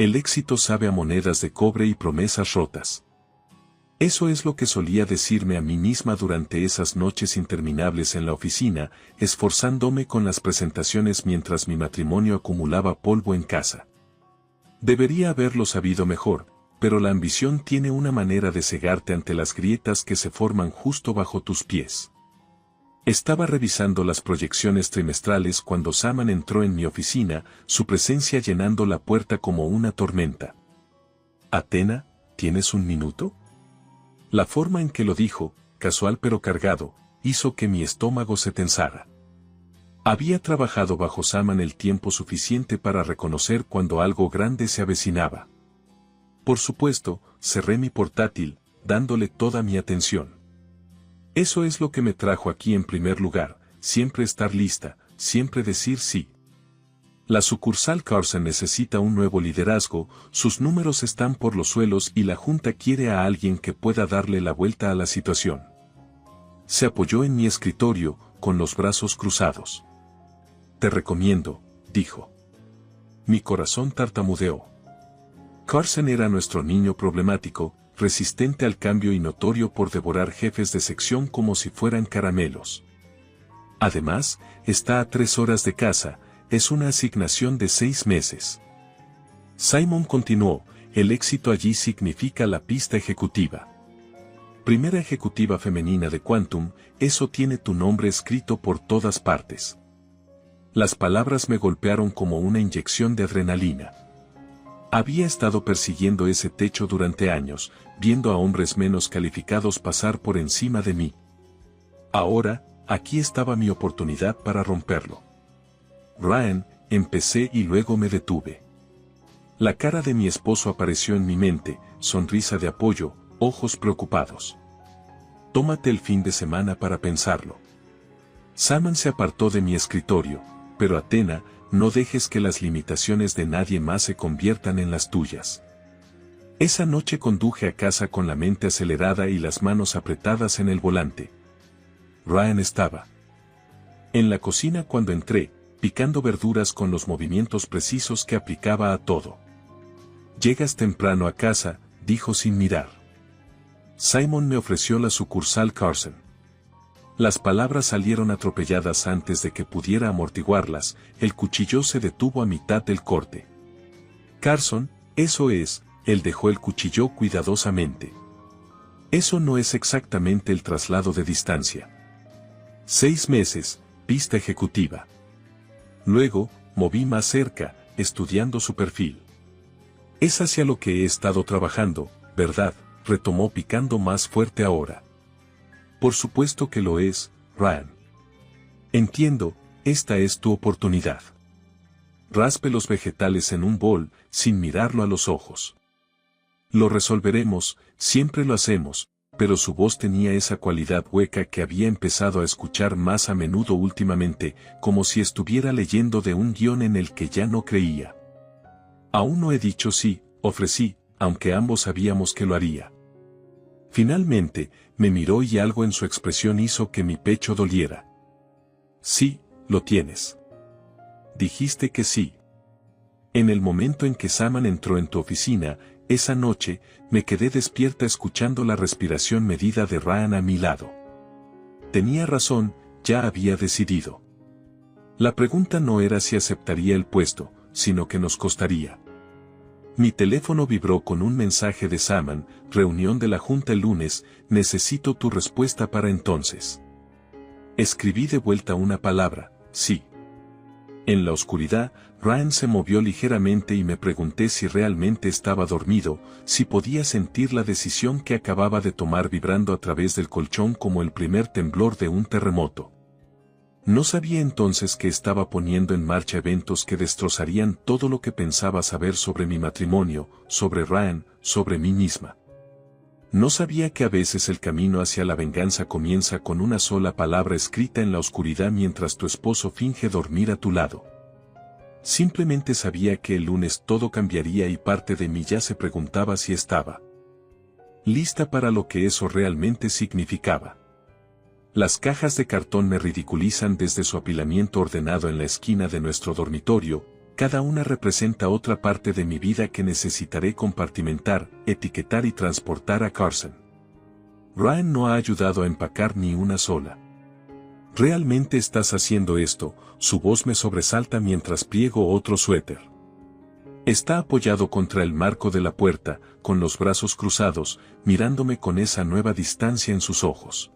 El éxito sabe a monedas de cobre y promesas rotas. Eso es lo que solía decirme a mí misma durante esas noches interminables en la oficina, esforzándome con las presentaciones mientras mi matrimonio acumulaba polvo en casa. Debería haberlo sabido mejor, pero la ambición tiene una manera de cegarte ante las grietas que se forman justo bajo tus pies. Estaba revisando las proyecciones trimestrales cuando Saman entró en mi oficina, su presencia llenando la puerta como una tormenta. «Athena, ¿tienes un minuto?». La forma en que lo dijo, casual pero cargado, hizo que mi estómago se tensara. Había trabajado bajo Saman el tiempo suficiente para reconocer cuando algo grande se avecinaba. Por supuesto, cerré mi portátil, dándole toda mi atención. Eso es lo que me trajo aquí en primer lugar, siempre estar lista, siempre decir sí. La sucursal Carson necesita un nuevo liderazgo, sus números están por los suelos y la junta quiere a alguien que pueda darle la vuelta a la situación. Se apoyó en mi escritorio, con los brazos cruzados. «Te recomiendo», dijo. Mi corazón tartamudeó. Carson era nuestro niño problemático, resistente al cambio y notorio por devorar jefes de sección como si fueran caramelos. Además, está a 3 horas de casa, es una asignación de 6 meses. Simon continuó, el éxito allí significa la pista ejecutiva. Primera ejecutiva femenina de Quantum, eso tiene tu nombre escrito por todas partes. Las palabras me golpearon como una inyección de adrenalina. Había estado persiguiendo ese techo durante años, viendo a hombres menos calificados pasar por encima de mí. Ahora, aquí estaba mi oportunidad para romperlo. «Ryan», empecé y luego me detuve. La cara de mi esposo apareció en mi mente, sonrisa de apoyo, ojos preocupados. «Tómate el fin de semana para pensarlo». Saman se apartó de mi escritorio, pero Athena, no dejes que las limitaciones de nadie más se conviertan en las tuyas. Esa noche conduje a casa con la mente acelerada y las manos apretadas en el volante. Ryan estaba en la cocina cuando entré, picando verduras con los movimientos precisos que aplicaba a todo. «Llegas temprano a casa», dijo sin mirar. Simon me ofreció la sucursal Carson. Las palabras salieron atropelladas antes de que pudiera amortiguarlas, el cuchillo se detuvo a mitad del corte. «Carson, eso es», él dejó el cuchillo cuidadosamente. «Eso no es exactamente el traslado de distancia. 6 meses, pista ejecutiva. Luego, moví más cerca, estudiando su perfil. Es hacia lo que he estado trabajando, ¿verdad?», retomó picando más fuerte ahora. «Por supuesto que lo es, Ryan. Entiendo, esta es tu oportunidad. Raspe los vegetales en un bol, sin mirarlo a los ojos. Lo resolveremos, siempre lo hacemos», pero su voz tenía esa cualidad hueca que había empezado a escuchar más a menudo últimamente, como si estuviera leyendo de un guión en el que ya no creía. «Aún no he dicho sí», ofrecí, aunque ambos sabíamos que lo haría. Finalmente, me miró y algo en su expresión hizo que mi pecho doliera. «Sí, lo tienes. Dijiste que sí». En el momento en que Saman entró en tu oficina, esa noche, me quedé despierta escuchando la respiración medida de Ryan a mi lado. Tenía razón, ya había decidido. La pregunta no era si aceptaría el puesto, sino que nos costaría. Mi teléfono vibró con un mensaje de Saman, reunión de la junta el lunes, necesito tu respuesta para entonces. Escribí de vuelta una palabra, sí. En la oscuridad, Ryan se movió ligeramente y me pregunté si realmente estaba dormido, si podía sentir la decisión que acababa de tomar vibrando a través del colchón como el primer temblor de un terremoto. No sabía entonces que estaba poniendo en marcha eventos que destrozarían todo lo que pensaba saber sobre mi matrimonio, sobre Ryan, sobre mí misma. No sabía que a veces el camino hacia la venganza comienza con una sola palabra escrita en la oscuridad mientras tu esposo finge dormir a tu lado. Simplemente sabía que el lunes todo cambiaría y parte de mí ya se preguntaba si estaba lista para lo que eso realmente significaba. Las cajas de cartón me ridiculizan desde su apilamiento ordenado en la esquina de nuestro dormitorio, cada una representa otra parte de mi vida que necesitaré compartimentar, etiquetar y transportar a Carson. Ryan no ha ayudado a empacar ni una sola. ¿Realmente estás haciendo esto? Su voz me sobresalta mientras pliego otro suéter. Está apoyado contra el marco de la puerta, con los brazos cruzados, mirándome con esa nueva distancia en sus ojos.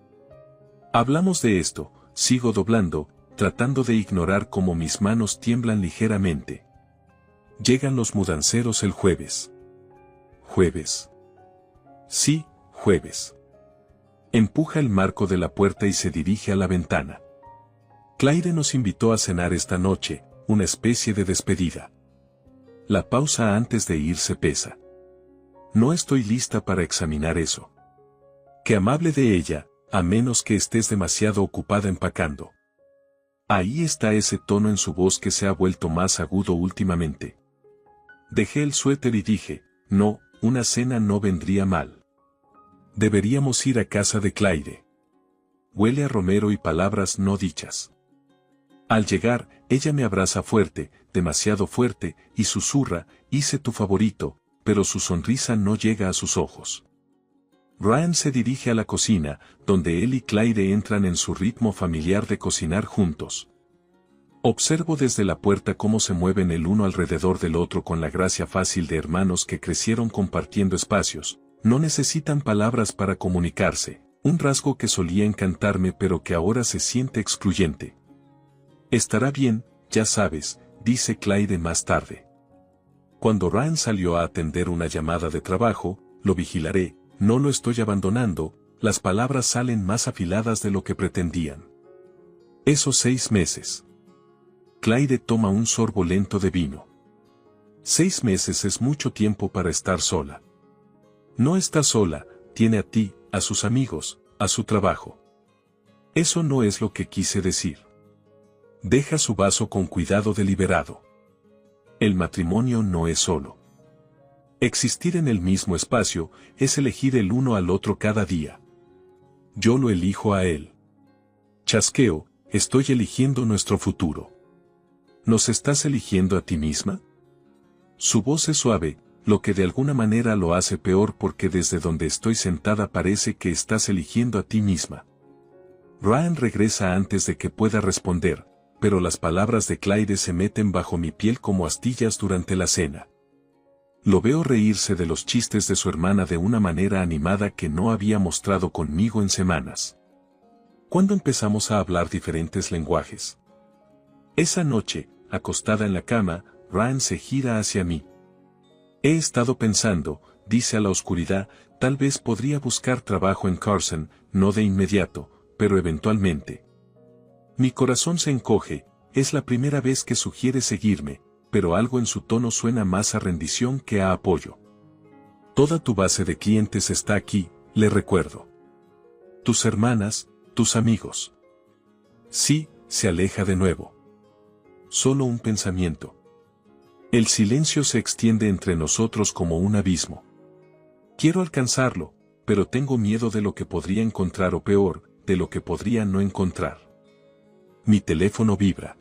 Hablamos de esto, sigo doblando, tratando de ignorar cómo mis manos tiemblan ligeramente. Llegan los mudanceros el jueves. ¿Jueves? Sí, jueves. Empuja el marco de la puerta y se dirige a la ventana. Claire nos invitó a cenar esta noche, una especie de despedida. La pausa antes de irse pesa. No estoy lista para examinar eso. Qué amable de ella, a menos que estés demasiado ocupada empacando. Ahí está ese tono en su voz que se ha vuelto más agudo últimamente. Dejé el suéter y dije, no, una cena no vendría mal. Deberíamos ir a casa de Claire. Huele a romero y palabras no dichas. Al llegar, ella me abraza fuerte, demasiado fuerte, y susurra, hice tu favorito, pero su sonrisa no llega a sus ojos. Ryan se dirige a la cocina, donde él y Claire entran en su ritmo familiar de cocinar juntos. Observo desde la puerta cómo se mueven el uno alrededor del otro con la gracia fácil de hermanos que crecieron compartiendo espacios. No necesitan palabras para comunicarse, un rasgo que solía encantarme pero que ahora se siente excluyente. Estará bien, ya sabes, dice Claire más tarde. Cuando Ryan salió a atender una llamada de trabajo, lo vigilaré, no lo estoy abandonando, las palabras salen más afiladas de lo que pretendían. Esos 6 meses. Claire toma un sorbo lento de vino. 6 meses es mucho tiempo para estar sola. No está sola, tiene a ti, a sus amigos, a su trabajo. Eso no es lo que quise decir. Deja su vaso con cuidado deliberado. El matrimonio no es solo. Existir en el mismo espacio es elegir el uno al otro cada día. Yo lo elijo a él. Chasqueo, estoy eligiendo nuestro futuro. ¿Nos estás eligiendo a ti misma? Su voz es suave, lo que de alguna manera lo hace peor porque desde donde estoy sentada parece que estás eligiendo a ti misma. Ryan regresa antes de que pueda responder, pero las palabras de Claire se meten bajo mi piel como astillas durante la cena. Lo veo reírse de los chistes de su hermana de una manera animada que no había mostrado conmigo en semanas. ¿Cuándo empezamos a hablar diferentes lenguajes? Esa noche, acostada en la cama, Ryan se gira hacia mí. He estado pensando, dice a la oscuridad, tal vez podría buscar trabajo en Carson, no de inmediato, pero eventualmente. Mi corazón se encoge, es la primera vez que sugiere seguirme, pero algo en su tono suena más a rendición que a apoyo. Toda tu base de clientes está aquí, le recuerdo. Tus hermanas, tus amigos. Sí, se aleja de nuevo. Solo un pensamiento. El silencio se extiende entre nosotros como un abismo. Quiero alcanzarlo, pero tengo miedo de lo que podría encontrar o peor, de lo que podría no encontrar. Mi teléfono vibra.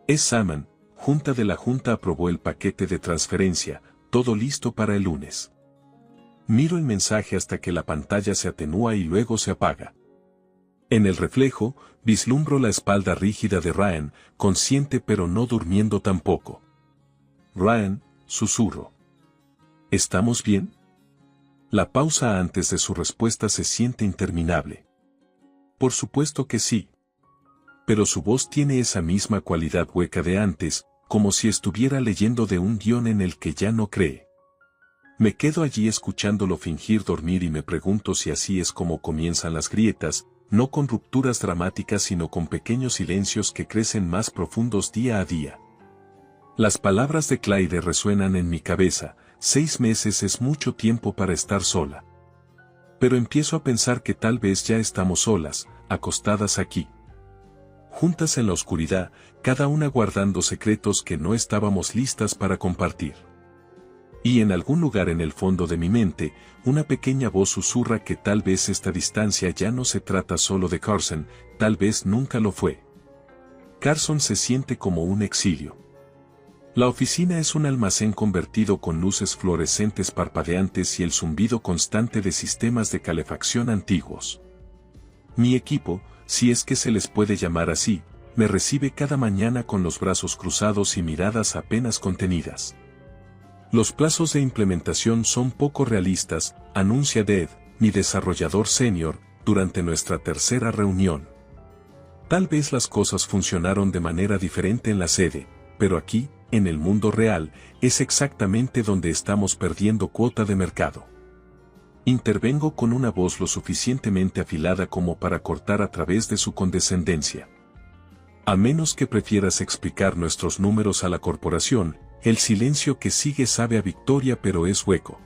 Es Saman, Junta de la Junta aprobó el paquete de transferencia, todo listo para el lunes. Miro el mensaje hasta que la pantalla se atenúa y luego se apaga. En el reflejo, vislumbro la espalda rígida de Ryan, consciente pero no durmiendo tampoco. Ryan, susurro. ¿Estamos bien? La pausa antes de su respuesta se siente interminable. Por supuesto que sí. Pero su voz tiene esa misma cualidad hueca de antes, como si estuviera leyendo de un guión en el que ya no cree. Me quedo allí escuchándolo fingir dormir y me pregunto si así es como comienzan las grietas, no con rupturas dramáticas sino con pequeños silencios que crecen más profundos día a día. Las palabras de Claire resuenan en mi cabeza, 6 meses es mucho tiempo para estar sola. Pero empiezo a pensar que tal vez ya estamos solas, acostadas aquí. Juntas en la oscuridad, cada una guardando secretos que no estábamos listas para compartir. Y en algún lugar en el fondo de mi mente, una pequeña voz susurra que tal vez esta distancia ya no se trata solo de Carson, tal vez nunca lo fue. Carson se siente como un exilio. La oficina es un almacén convertido con luces fluorescentes parpadeantes y el zumbido constante de sistemas de calefacción antiguos. Mi equipo, si es que se les puede llamar así, me recibe cada mañana con los brazos cruzados y miradas apenas contenidas. Los plazos de implementación son poco realistas, anuncia Dave, mi desarrollador senior, durante nuestra tercera reunión. Tal vez las cosas funcionaron de manera diferente en la sede, pero aquí, en el mundo real, es exactamente donde estamos perdiendo cuota de mercado. Intervengo con una voz lo suficientemente afilada como para cortar a través de su condescendencia. A menos que prefieras explicar nuestros números a la corporación, el silencio que sigue sabe a victoria pero es hueco.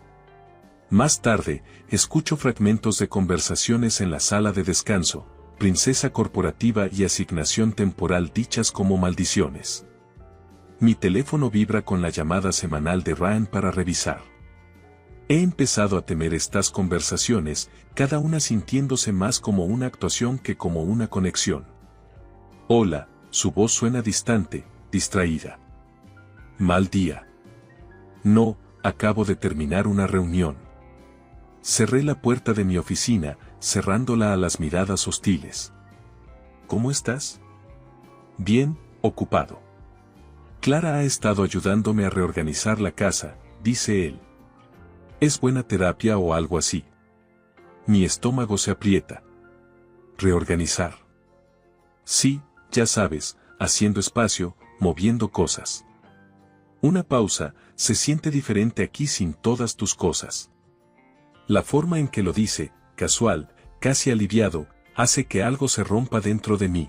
Más tarde, escucho fragmentos de conversaciones en la sala de descanso, princesa corporativa y asignación temporal dichas como maldiciones. Mi teléfono vibra con la llamada semanal de Ryan para revisar. He empezado a temer estas conversaciones, cada una sintiéndose más como una actuación que como una conexión. Hola, su voz suena distante, distraída. Mal día. No, acabo de terminar una reunión. Cerré la puerta de mi oficina, cerrándola a las miradas hostiles. ¿Cómo estás? Bien, ocupado. Clara ha estado ayudándome a reorganizar la casa, dice él. ¿Es buena terapia o algo así? Mi estómago se aprieta. ¿Reorganizar? Sí, ya sabes, haciendo espacio, moviendo cosas. Una pausa, se siente diferente aquí sin todas tus cosas. La forma en que lo dice, casual, casi aliviado, hace que algo se rompa dentro de mí.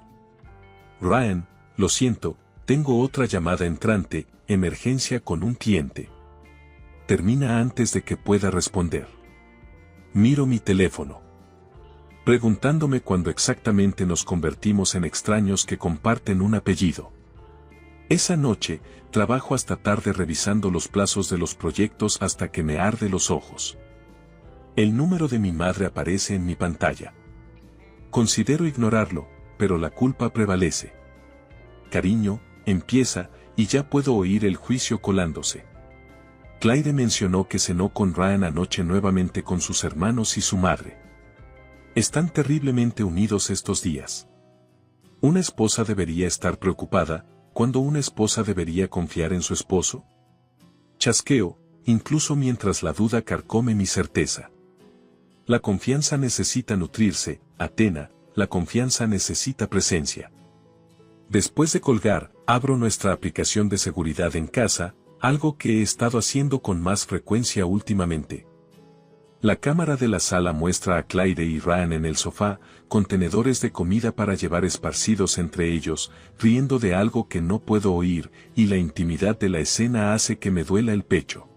Ryan, lo siento, tengo otra llamada entrante, emergencia con un cliente. Termina antes de que pueda responder. Miro mi teléfono. Preguntándome cuándo exactamente nos convertimos en extraños que comparten un apellido. Esa noche, trabajo hasta tarde revisando los plazos de los proyectos hasta que me arde los ojos. El número de mi madre aparece en mi pantalla. Considero ignorarlo, pero la culpa prevalece. Cariño, empieza, y ya puedo oír el juicio colándose. Clyde mencionó que cenó con Ryan anoche nuevamente con sus hermanos y su madre. Están terriblemente unidos estos días. ¿Una esposa debería estar preocupada, cuando una esposa debería confiar en su esposo? Chasqueo, incluso mientras la duda carcome mi certeza. La confianza necesita nutrirse, Athena, la confianza necesita presencia. Después de colgar, abro nuestra aplicación de seguridad en casa, algo que he estado haciendo con más frecuencia últimamente. La cámara de la sala muestra a Clyde y Ryan en el sofá, con tenedores de comida para llevar esparcidos entre ellos, riendo de algo que no puedo oír, y la intimidad de la escena hace que me duela el pecho.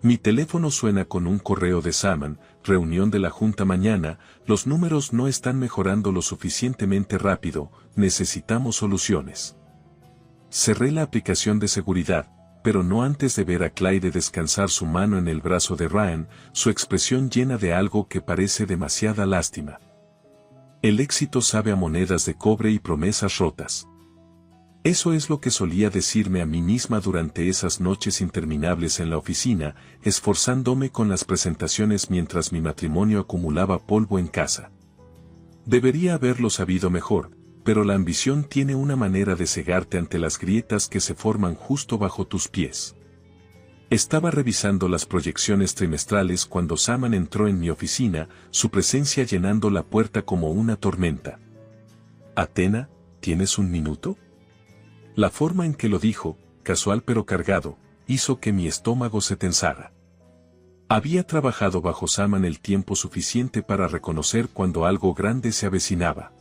Mi teléfono suena con un correo de Saman, reunión de la junta mañana, los números no están mejorando lo suficientemente rápido, necesitamos soluciones. Cerré la aplicación de seguridad, pero no antes de ver a Clyde descansar su mano en el brazo de Ryan, su expresión llena de algo que parece demasiada lástima. El éxito sabe a monedas de cobre y promesas rotas. Eso es lo que solía decirme a mí misma durante esas noches interminables en la oficina, esforzándome con las presentaciones mientras mi matrimonio acumulaba polvo en casa. Debería haberlo sabido mejor, pero la ambición tiene una manera de cegarte ante las grietas que se forman justo bajo tus pies. Estaba revisando las proyecciones trimestrales cuando Saman entró en mi oficina, su presencia llenando la puerta como una tormenta. «Athena, ¿tienes un minuto?». La forma en que lo dijo, casual pero cargado, hizo que mi estómago se tensara. Había trabajado bajo Saman el tiempo suficiente para reconocer cuando algo grande se avecinaba.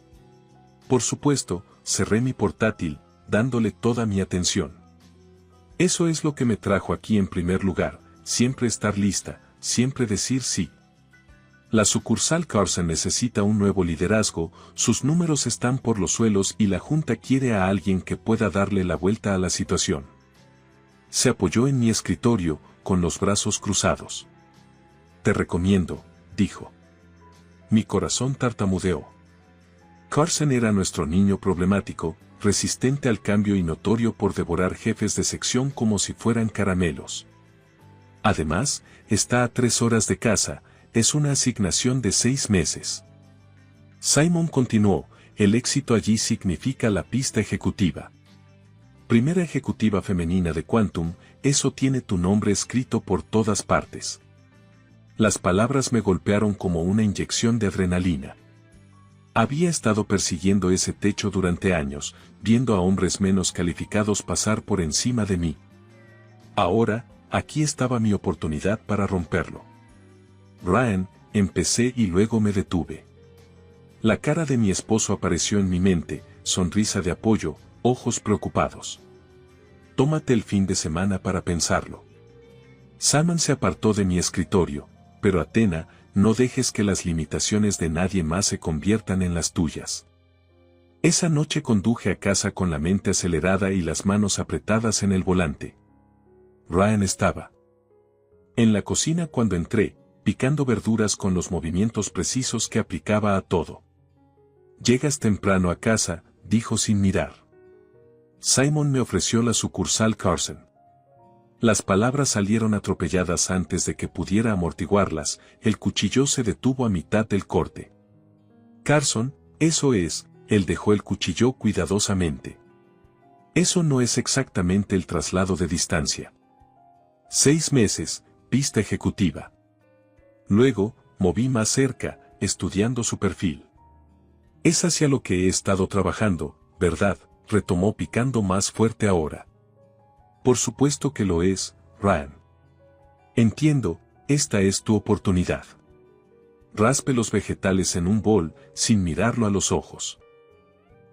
Por supuesto, cerré mi portátil, dándole toda mi atención. Eso es lo que me trajo aquí en primer lugar, siempre estar lista, siempre decir sí. La sucursal Carson necesita un nuevo liderazgo, sus números están por los suelos y la junta quiere a alguien que pueda darle la vuelta a la situación. Se apoyó en mi escritorio, con los brazos cruzados. «Te recomiendo», dijo. Mi corazón tartamudeó. Carson era nuestro niño problemático, resistente al cambio y notorio por devorar jefes de sección como si fueran caramelos. Además, está a 3 horas de casa, es una asignación de 6 meses. Simon continuó, el éxito allí significa la pista ejecutiva. Primera ejecutiva femenina de Quantum, eso tiene tu nombre escrito por todas partes. Las palabras me golpearon como una inyección de adrenalina. Había estado persiguiendo ese techo durante años, viendo a hombres menos calificados pasar por encima de mí. Ahora, aquí estaba mi oportunidad para romperlo. Ryan, empecé y luego me detuve. La cara de mi esposo apareció en mi mente, sonrisa de apoyo, ojos preocupados. Tómate el fin de semana para pensarlo. Simon se apartó de mi escritorio, pero Athena, no dejes que las limitaciones de nadie más se conviertan en las tuyas. Esa noche conduje a casa con la mente acelerada y las manos apretadas en el volante. Ryan estaba en la cocina cuando entré, picando verduras con los movimientos precisos que aplicaba a todo. Llegas temprano a casa, dijo sin mirar. Simon me ofreció la sucursal Carson. Las palabras salieron atropelladas antes de que pudiera amortiguarlas, el cuchillo se detuvo a mitad del corte. Carson, eso es, él dejó el cuchillo cuidadosamente. Eso no es exactamente el traslado de distancia. 6 meses, pista ejecutiva. Luego, moví más cerca, estudiando su perfil. Es hacia lo que he estado trabajando, ¿verdad? Retomó picando más fuerte ahora. Por supuesto que lo es, Ryan. Entiendo, esta es tu oportunidad. Raspe los vegetales en un bol, sin mirarlo a los ojos.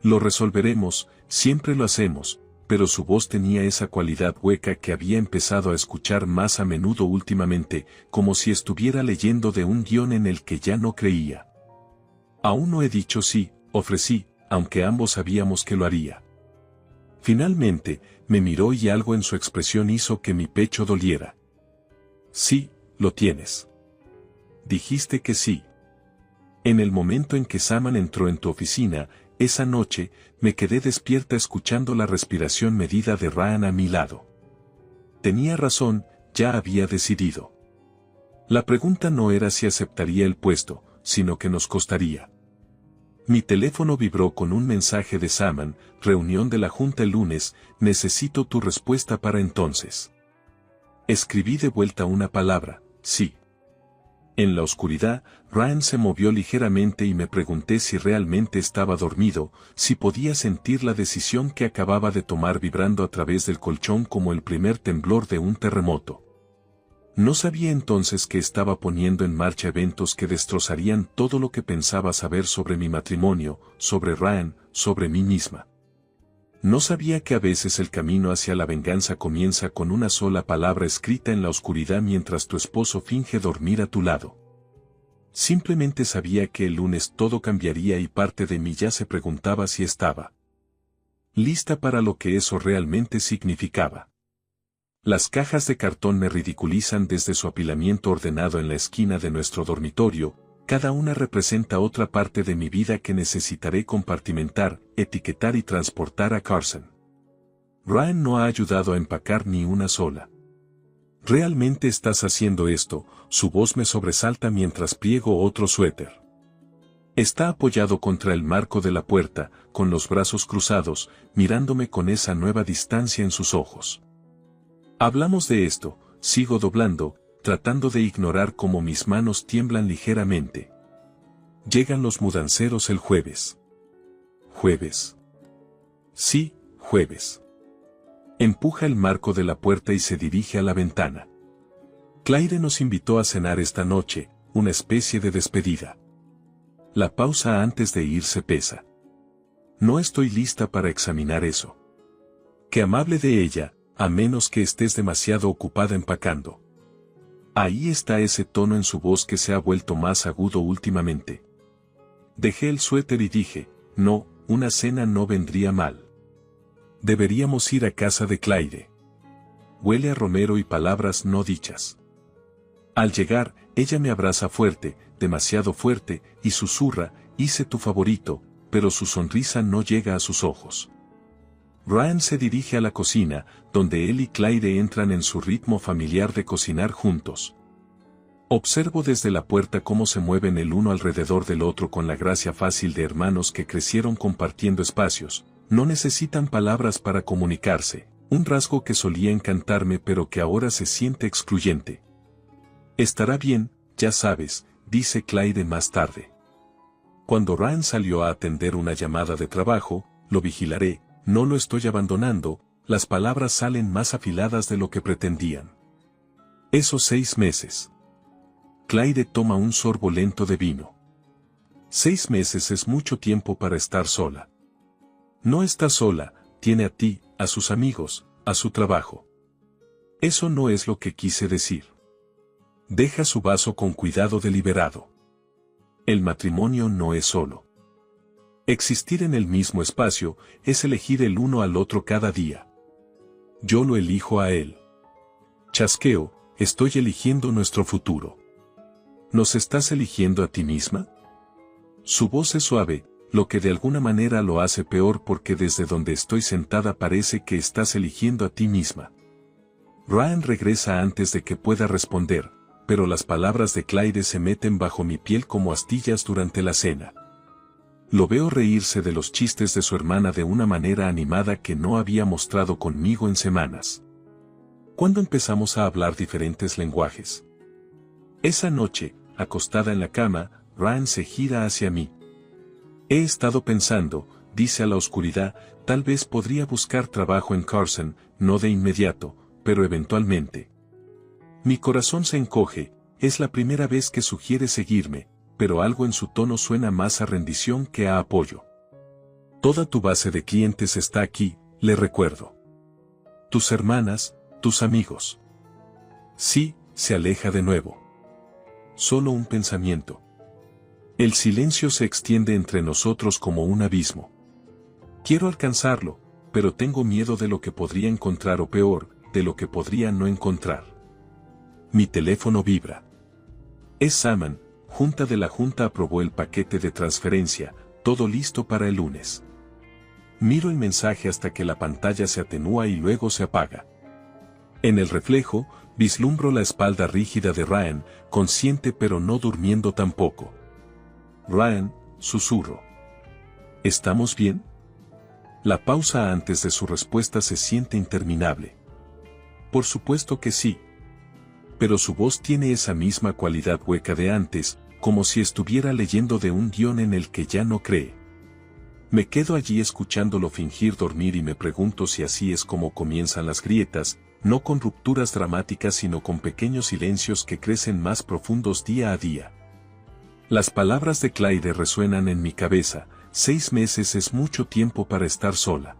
Lo resolveremos, siempre lo hacemos, pero su voz tenía esa cualidad hueca que había empezado a escuchar más a menudo últimamente, como si estuviera leyendo de un guión en el que ya no creía. Aún no he dicho sí, ofrecí, aunque ambos sabíamos que lo haría. Finalmente, me miró y algo en su expresión hizo que mi pecho doliera. Sí, lo tienes. Dijiste que sí. En el momento en que Simon entró en tu oficina, esa noche, me quedé despierta escuchando la respiración medida de Ryan a mi lado. Tenía razón, ya había decidido. La pregunta no era si aceptaría el puesto, sino que nos costaría. Mi teléfono vibró con un mensaje de Simon, reunión de la junta el lunes, necesito tu respuesta para entonces. Escribí de vuelta una palabra, sí. En la oscuridad, Ryan se movió ligeramente y me pregunté si realmente estaba dormido, si podía sentir la decisión que acababa de tomar vibrando a través del colchón como el primer temblor de un terremoto. No sabía entonces que estaba poniendo en marcha eventos que destrozarían todo lo que pensaba saber sobre mi matrimonio, sobre Ryan, sobre mí misma. No sabía que a veces el camino hacia la venganza comienza con una sola palabra escrita en la oscuridad mientras tu esposo finge dormir a tu lado. Simplemente sabía que el lunes todo cambiaría y parte de mí ya se preguntaba si estaba lista para lo que eso realmente significaba. Las cajas de cartón me ridiculizan desde su apilamiento ordenado en la esquina de nuestro dormitorio, cada una representa otra parte de mi vida que necesitaré compartimentar, etiquetar y transportar a Carson. Ryan no ha ayudado a empacar ni una sola. ¿Realmente estás haciendo esto? Su voz me sobresalta mientras pliego otro suéter. Está apoyado contra el marco de la puerta, con los brazos cruzados, mirándome con esa nueva distancia en sus ojos. Hablamos de esto, sigo doblando, tratando de ignorar cómo mis manos tiemblan ligeramente. Llegan los mudanceros el jueves. ¿Jueves? Sí, jueves. Empuja el marco de la puerta y se dirige a la ventana. Claire nos invitó a cenar esta noche, una especie de despedida. La pausa antes de irse pesa. No estoy lista para examinar eso. Qué amable de ella, a menos que estés demasiado ocupada empacando. Ahí está ese tono en su voz que se ha vuelto más agudo últimamente. Dejé el suéter y dije, no, una cena no vendría mal. Deberíamos ir a casa de Claire. Huele a romero y palabras no dichas. Al llegar, ella me abraza fuerte, demasiado fuerte, y susurra, hice tu favorito, pero su sonrisa no llega a sus ojos. Ryan se dirige a la cocina, donde él y Clyde entran en su ritmo familiar de cocinar juntos. Observo desde la puerta cómo se mueven el uno alrededor del otro con la gracia fácil de hermanos que crecieron compartiendo espacios. No necesitan palabras para comunicarse, un rasgo que solía encantarme pero que ahora se siente excluyente. Estará bien, ya sabes, dice Clyde más tarde. Cuando Ryan salió a atender una llamada de trabajo, lo vigilaré, no lo estoy abandonando, las palabras salen más afiladas de lo que pretendían. Esos 6 meses. Clyde toma un sorbo lento de vino. 6 meses es mucho tiempo para estar sola. No está sola, tiene a ti, a sus amigos, a su trabajo. Eso no es lo que quise decir. Deja su vaso con cuidado deliberado. El matrimonio no es solo. Existir en el mismo espacio es elegir el uno al otro cada día. Yo lo elijo a él. Chasqueo, estoy eligiendo nuestro futuro. ¿Nos estás eligiendo a ti misma? Su voz es suave, lo que de alguna manera lo hace peor porque desde donde estoy sentada parece que estás eligiendo a ti misma. Ryan regresa antes de que pueda responder, pero las palabras de Clyde se meten bajo mi piel como astillas durante la cena. Lo veo reírse de los chistes de su hermana de una manera animada que no había mostrado conmigo en semanas. ¿Cuándo empezamos a hablar diferentes lenguajes? Esa noche, acostada en la cama, Ryan se gira hacia mí. He estado pensando, dice a la oscuridad, tal vez podría buscar trabajo en Carson, no de inmediato, pero eventualmente. Mi corazón se encoge, es la primera vez que sugiere seguirme, pero algo en su tono suena más a rendición que a apoyo. Toda tu base de clientes está aquí, le recuerdo. Tus hermanas, tus amigos. Sí, se aleja de nuevo. Solo un pensamiento. El silencio se extiende entre nosotros como un abismo. Quiero alcanzarlo, pero tengo miedo de lo que podría encontrar o peor, de lo que podría no encontrar. Mi teléfono vibra. Es Saman. Junta de la Junta aprobó el paquete de transferencia, todo listo para el lunes. Miro el mensaje hasta que la pantalla se atenúa y luego se apaga. En el reflejo, vislumbro la espalda rígida de Ryan, consciente pero no durmiendo tampoco. Ryan, susurro. ¿Estamos bien? La pausa antes de su respuesta se siente interminable. Por supuesto que sí. Pero su voz tiene esa misma cualidad hueca de antes, como si estuviera leyendo de un guión en el que ya no cree. Me quedo allí escuchándolo fingir dormir y me pregunto si así es como comienzan las grietas, no con rupturas dramáticas sino con pequeños silencios que crecen más profundos día a día. Las palabras de Clyde resuenan en mi cabeza, 6 meses es mucho tiempo para estar sola.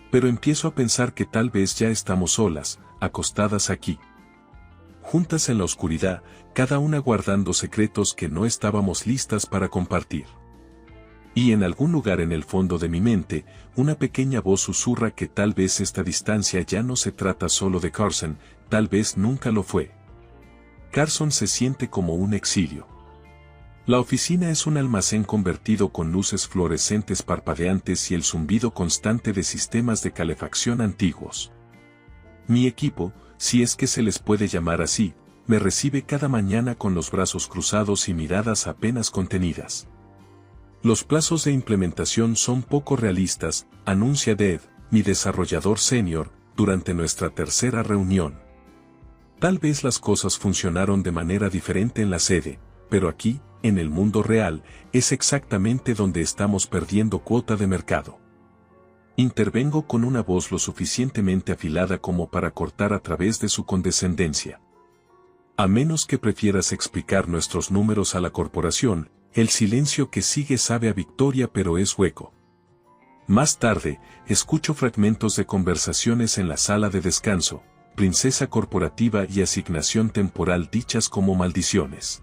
Pero empiezo a pensar que tal vez ya estamos solas, acostadas aquí. Juntas en la oscuridad, cada una guardando secretos que no estábamos listas para compartir. Y en algún lugar en el fondo de mi mente, una pequeña voz susurra que tal vez esta distancia ya no se trata solo de Carson, tal vez nunca lo fue. Carson se siente como un exilio. La oficina es un almacén convertido con luces fluorescentes parpadeantes y el zumbido constante de sistemas de calefacción antiguos. Mi equipo, si es que se les puede llamar así, me recibe cada mañana con los brazos cruzados y miradas apenas contenidas. Los plazos de implementación son poco realistas, anuncia Dave, mi desarrollador senior, durante nuestra tercera reunión. Tal vez las cosas funcionaron de manera diferente en la sede, pero aquí, en el mundo real, es exactamente donde estamos perdiendo cuota de mercado. Intervengo con una voz lo suficientemente afilada como para cortar a través de su condescendencia. A menos que prefieras explicar nuestros números a la corporación, el silencio que sigue sabe a victoria pero es hueco. Más tarde, escucho fragmentos de conversaciones en la sala de descanso, princesa corporativa y asignación temporal dichas como maldiciones.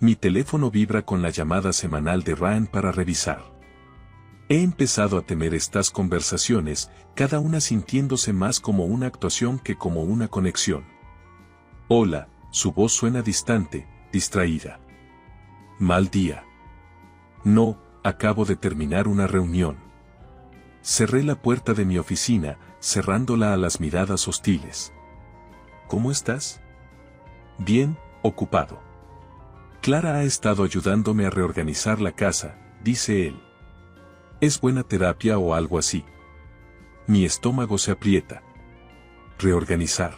Mi teléfono vibra con la llamada semanal de Ryan para revisar. He empezado a temer estas conversaciones, cada una sintiéndose más como una actuación que como una conexión. Hola, su voz suena distante, distraída. Mal día. No, acabo de terminar una reunión. Cerré la puerta de mi oficina, cerrándola a las miradas hostiles. ¿Cómo estás? Bien, ocupado. Clara ha estado ayudándome a reorganizar la casa, dice él. ¿Es buena terapia o algo así? Mi estómago se aprieta. ¿Reorganizar?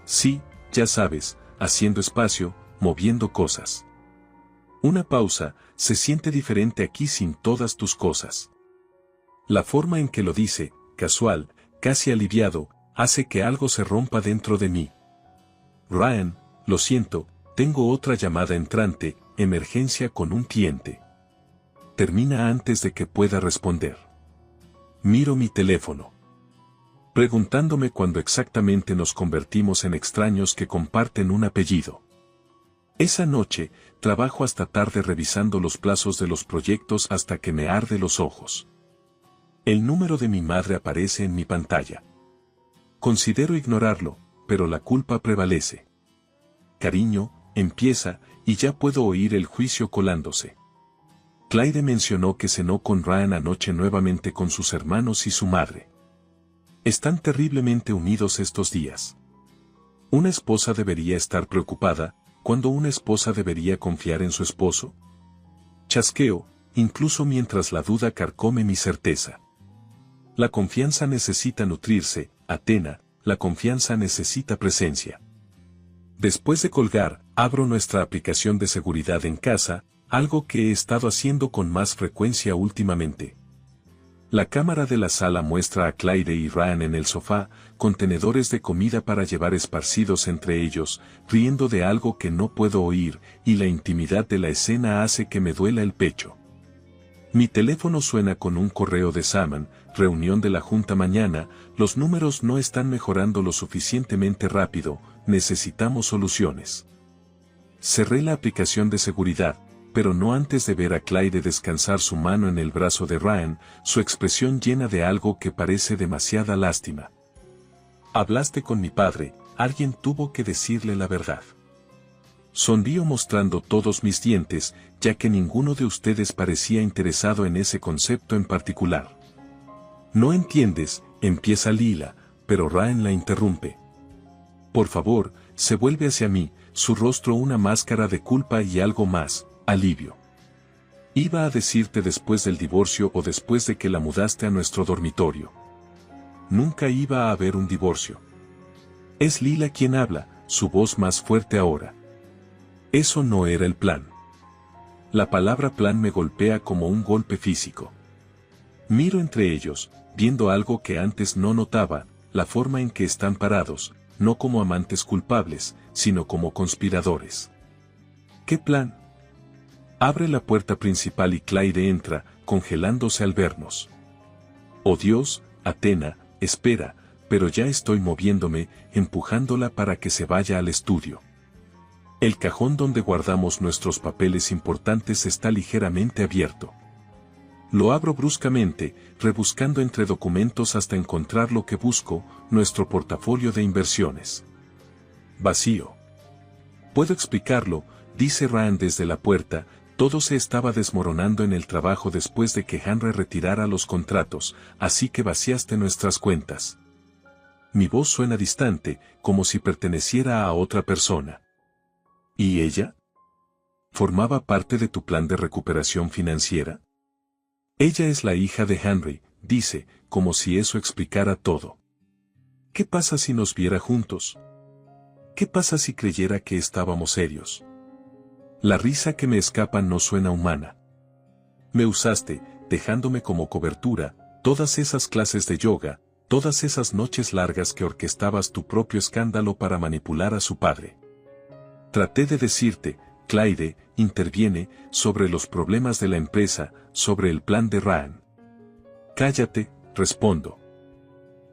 Sí, ya sabes, haciendo espacio, moviendo cosas. Una pausa, se siente diferente aquí sin todas tus cosas. La forma en que lo dice, casual, casi aliviado, hace que algo se rompa dentro de mí. Ryan, lo siento, tengo otra llamada entrante, emergencia con un cliente. Termina antes de que pueda responder. Miro mi teléfono. Preguntándome cuándo exactamente nos convertimos en extraños que comparten un apellido. Esa noche, trabajo hasta tarde revisando los plazos de los proyectos hasta que me arde los ojos. El número de mi madre aparece en mi pantalla. Considero ignorarlo, pero la culpa prevalece. Cariño, empieza, y ya puedo oír el juicio colándose. Clyde mencionó que cenó con Ryan anoche nuevamente con sus hermanos y su madre. Están terriblemente unidos estos días. ¿Una esposa debería estar preocupada, cuando una esposa debería confiar en su esposo? Chasqueo, incluso mientras la duda carcome mi certeza. La confianza necesita nutrirse, Athena, la confianza necesita presencia. Después de colgar, abro nuestra aplicación de seguridad en casa, algo que he estado haciendo con más frecuencia últimamente. La cámara de la sala muestra a Clyde y Ryan en el sofá, con tenedores de comida para llevar esparcidos entre ellos, riendo de algo que no puedo oír, y la intimidad de la escena hace que me duela el pecho. Mi teléfono suena con un correo de Saman, reunión de la junta mañana, los números no están mejorando lo suficientemente rápido, necesitamos soluciones. Cerré la aplicación de seguridad, pero no antes de ver a Clyde descansar su mano en el brazo de Ryan, su expresión llena de algo que parece demasiada lástima. Hablaste con mi padre, alguien tuvo que decirle la verdad. Sonrío mostrando todos mis dientes, ya que ninguno de ustedes parecía interesado en ese concepto en particular. No entiendes, empieza Lila, pero Ryan la interrumpe. Por favor, se vuelve hacia mí, su rostro una máscara de culpa y algo más, alivio. Iba a decirte después del divorcio o después de que la mudaste a nuestro dormitorio. Nunca iba a haber un divorcio. Es Lila quien habla, su voz más fuerte ahora. Eso no era el plan. La palabra plan me golpea como un golpe físico. Miro entre ellos, viendo algo que antes no notaba, la forma en que están parados, no como amantes culpables, sino como conspiradores. ¿Qué plan? Abre la puerta principal y Clyde entra, congelándose al vernos. Oh Dios, Athena, espera, pero ya estoy moviéndome, empujándola para que se vaya al estudio. El cajón donde guardamos nuestros papeles importantes está ligeramente abierto. Lo abro bruscamente, rebuscando entre documentos hasta encontrar lo que busco, nuestro portafolio de inversiones. Vacío. Puedo explicarlo, dice Ryan desde la puerta, todo se estaba desmoronando en el trabajo después de que Henry retirara los contratos, así que vaciaste nuestras cuentas. Mi voz suena distante, como si perteneciera a otra persona. ¿Y ella? ¿Formaba parte de tu plan de recuperación financiera? Ella es la hija de Henry, dice, como si eso explicara todo. ¿Qué pasa si nos viera juntos? ¿Qué pasa si creyera que estábamos serios? La risa que me escapa no suena humana. Me usaste, dejándome como cobertura, todas esas clases de yoga, todas esas noches largas que orquestabas tu propio escándalo para manipular a su padre. Traté de decirte, Clyde, interviene, sobre los problemas de la empresa, sobre el plan de Ryan. Cállate, respondo.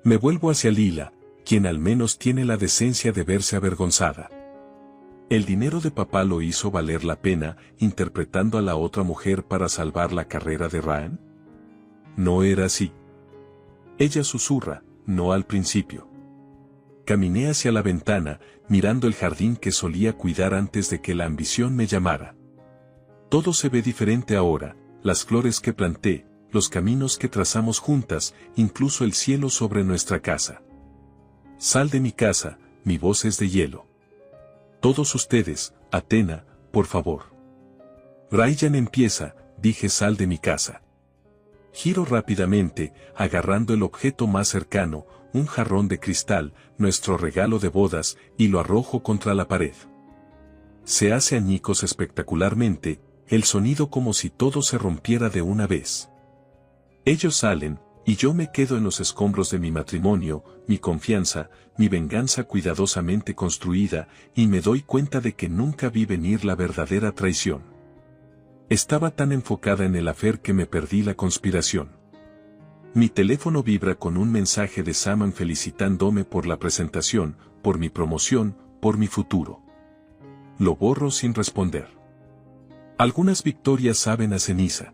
Me vuelvo hacia Lila, quien al menos tiene la decencia de verse avergonzada. El dinero de papá lo hizo valer la pena, interpretando a la otra mujer para salvar la carrera de Ryan. No era así. Ella susurra, no al principio. Caminé hacia la ventana, mirando el jardín que solía cuidar antes de que la ambición me llamara. Todo se ve diferente ahora, las flores que planté, los caminos que trazamos juntas, incluso el cielo sobre nuestra casa. Sal de mi casa, mi voz es de hielo. Todos ustedes, Athena, por favor. Ryan empieza, dije sal de mi casa. Giro rápidamente, agarrando el objeto más cercano, un jarrón de cristal, nuestro regalo de bodas, y lo arrojo contra la pared. Se hace añicos espectacularmente, el sonido como si todo se rompiera de una vez. Ellos salen, y yo me quedo en los escombros de mi matrimonio, mi confianza, mi venganza cuidadosamente construida, y me doy cuenta de que nunca vi venir la verdadera traición. Estaba tan enfocada en el affair que me perdí la conspiración. Mi teléfono vibra con un mensaje de Saman felicitándome por la presentación, por mi promoción, por mi futuro. Lo borro sin responder. Algunas victorias saben a ceniza.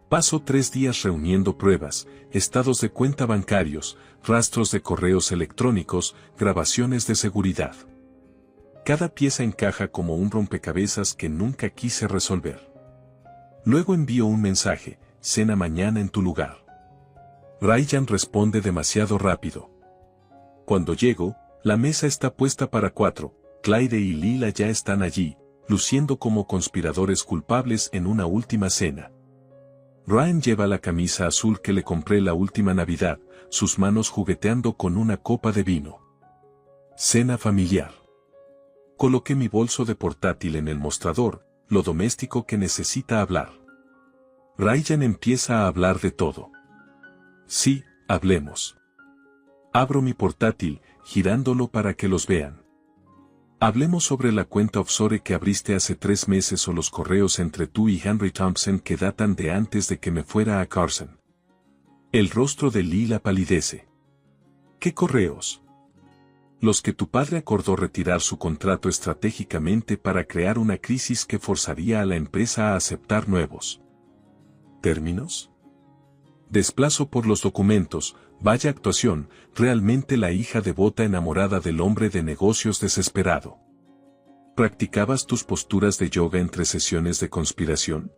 Paso 3 días reuniendo pruebas, estados de cuenta bancarios, rastros de correos electrónicos, grabaciones de seguridad. Cada pieza encaja como un rompecabezas que nunca quise resolver. Luego envío un mensaje, cena mañana en tu lugar. Ryan responde demasiado rápido. Cuando llego, la mesa está puesta para 4, Clyde y Lila ya están allí, luciendo como conspiradores culpables en una última cena. Ryan lleva la camisa azul que le compré la última Navidad, sus manos jugueteando con una copa de vino. Cena familiar. Coloqué mi bolso de portátil en el mostrador, lo doméstico que necesita hablar. Ryan empieza a hablar de todo. Sí, hablemos. Abro mi portátil, girándolo para que los vean. Hablemos sobre la cuenta offshore que abriste hace 3 meses o los correos entre tú y Henry Thompson que datan de antes de que me fuera a Carson. El rostro de Lila palidece. ¿Qué correos? Los que tu padre acordó retirar su contrato estratégicamente para crear una crisis que forzaría a la empresa a aceptar nuevos términos. Desplazo por los documentos, vaya actuación, realmente la hija devota enamorada del hombre de negocios desesperado. ¿Practicabas tus posturas de yoga entre sesiones de conspiración?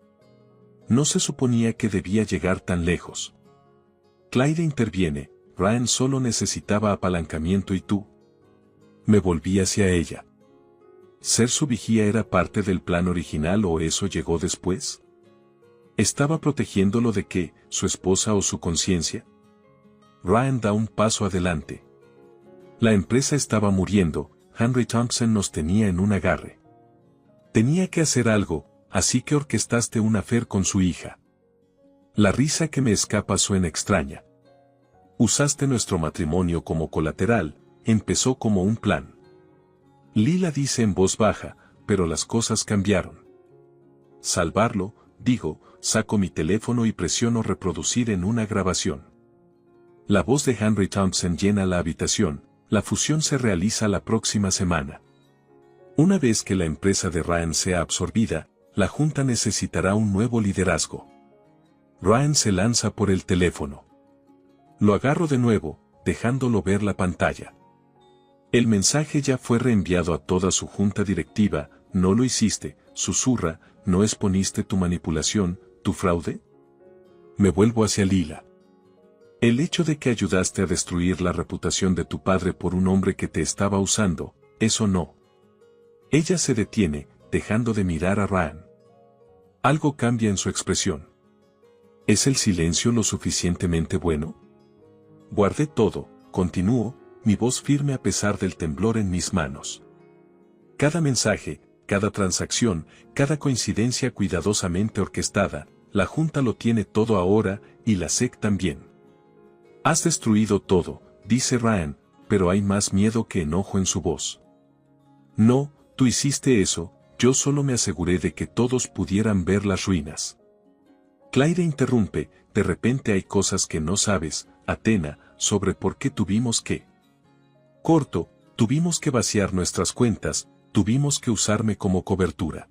No se suponía que debía llegar tan lejos. Clyde interviene, Ryan solo necesitaba apalancamiento y tú. Me volví hacia ella. ¿Ser su vigía era parte del plan original o eso llegó después? ¿Estaba protegiéndolo de qué, su esposa o su conciencia? Ryan da un paso adelante. La empresa estaba muriendo, Henry Thompson nos tenía en un agarre. Tenía que hacer algo, así que orquestaste un affair con su hija. La risa que me escapa suena extraña. Usaste nuestro matrimonio como colateral, empezó como un plan. Lila dice en voz baja, pero las cosas cambiaron. Salvarlo, digo, saco mi teléfono y presiono reproducir en una grabación. La voz de Henry Thompson llena la habitación, la fusión se realiza la próxima semana. Una vez que la empresa de Ryan sea absorbida, la junta necesitará un nuevo liderazgo. Ryan se lanza por el teléfono. Lo agarro de nuevo, dejándolo ver la pantalla. El mensaje ya fue reenviado a toda su junta directiva, no lo hiciste, susurra, no exponiste tu manipulación, tu fraude. Me vuelvo hacia Lila. El hecho de que ayudaste a destruir la reputación de tu padre por un hombre que te estaba usando, eso no. Ella se detiene, dejando de mirar a Ryan. Algo cambia en su expresión. ¿Es el silencio lo suficientemente bueno? Guardé todo, continúo, mi voz firme a pesar del temblor en mis manos. Cada mensaje, cada transacción, cada coincidencia cuidadosamente orquestada, la Junta lo tiene todo ahora, y la SEC también. Has destruido todo, dice Ryan, pero hay más miedo que enojo en su voz. No, tú hiciste eso, yo solo me aseguré de que todos pudieran ver las ruinas. Clyde interrumpe, de repente hay cosas que no sabes, Athena, sobre por qué tuvimos que. Corto, tuvimos que vaciar nuestras cuentas, tuvimos que usarme como cobertura.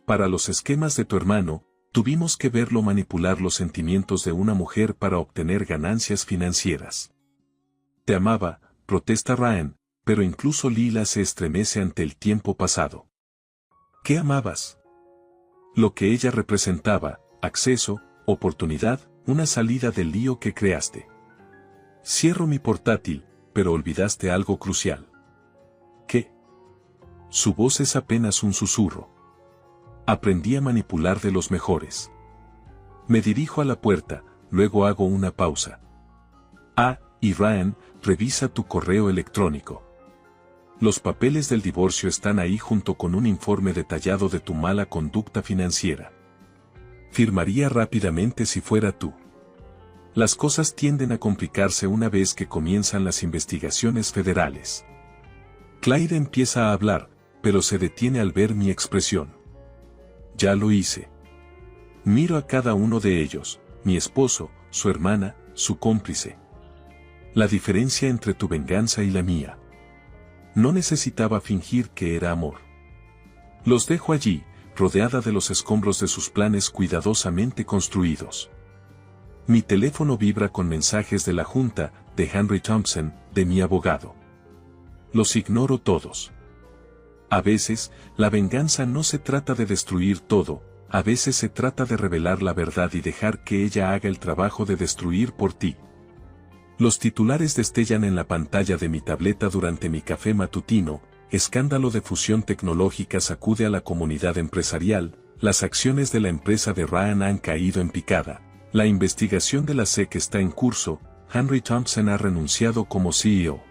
Para los esquemas de tu hermano, tuvimos que verlo manipular los sentimientos de una mujer para obtener ganancias financieras. Te amaba, protesta Ryan, pero incluso Lila se estremece ante el tiempo pasado. ¿Qué amabas? Lo que ella representaba, acceso, oportunidad, una salida del lío que creaste. Cierro mi portátil, pero olvidaste algo crucial. ¿Qué? Su voz es apenas un susurro. Aprendí a manipular de los mejores. Me dirijo a la puerta, luego hago una pausa. Y Ryan, revisa tu correo electrónico. Los papeles del divorcio están ahí junto con un informe detallado de tu mala conducta financiera. Firmaría rápidamente si fuera tú. Las cosas tienden a complicarse una vez que comienzan las investigaciones federales. Clyde empieza a hablar, pero se detiene al ver mi expresión. Ya lo hice. Miro a cada uno de ellos, mi esposo, su hermana, su cómplice. La diferencia entre tu venganza y la mía. No necesitaba fingir que era amor. Los dejo allí, rodeada de los escombros de sus planes cuidadosamente construidos. Mi teléfono vibra con mensajes de la junta, de Henry Thompson, de mi abogado. Los ignoro todos. A veces, la venganza no se trata de destruir todo, a veces se trata de revelar la verdad y dejar que ella haga el trabajo de destruir por ti. Los titulares destellan en la pantalla de mi tableta durante mi café matutino: escándalo de fusión tecnológica sacude a la comunidad empresarial, las acciones de la empresa de Ryan han caído en picada, la investigación de la SEC está en curso, Henry Thompson ha renunciado como CEO.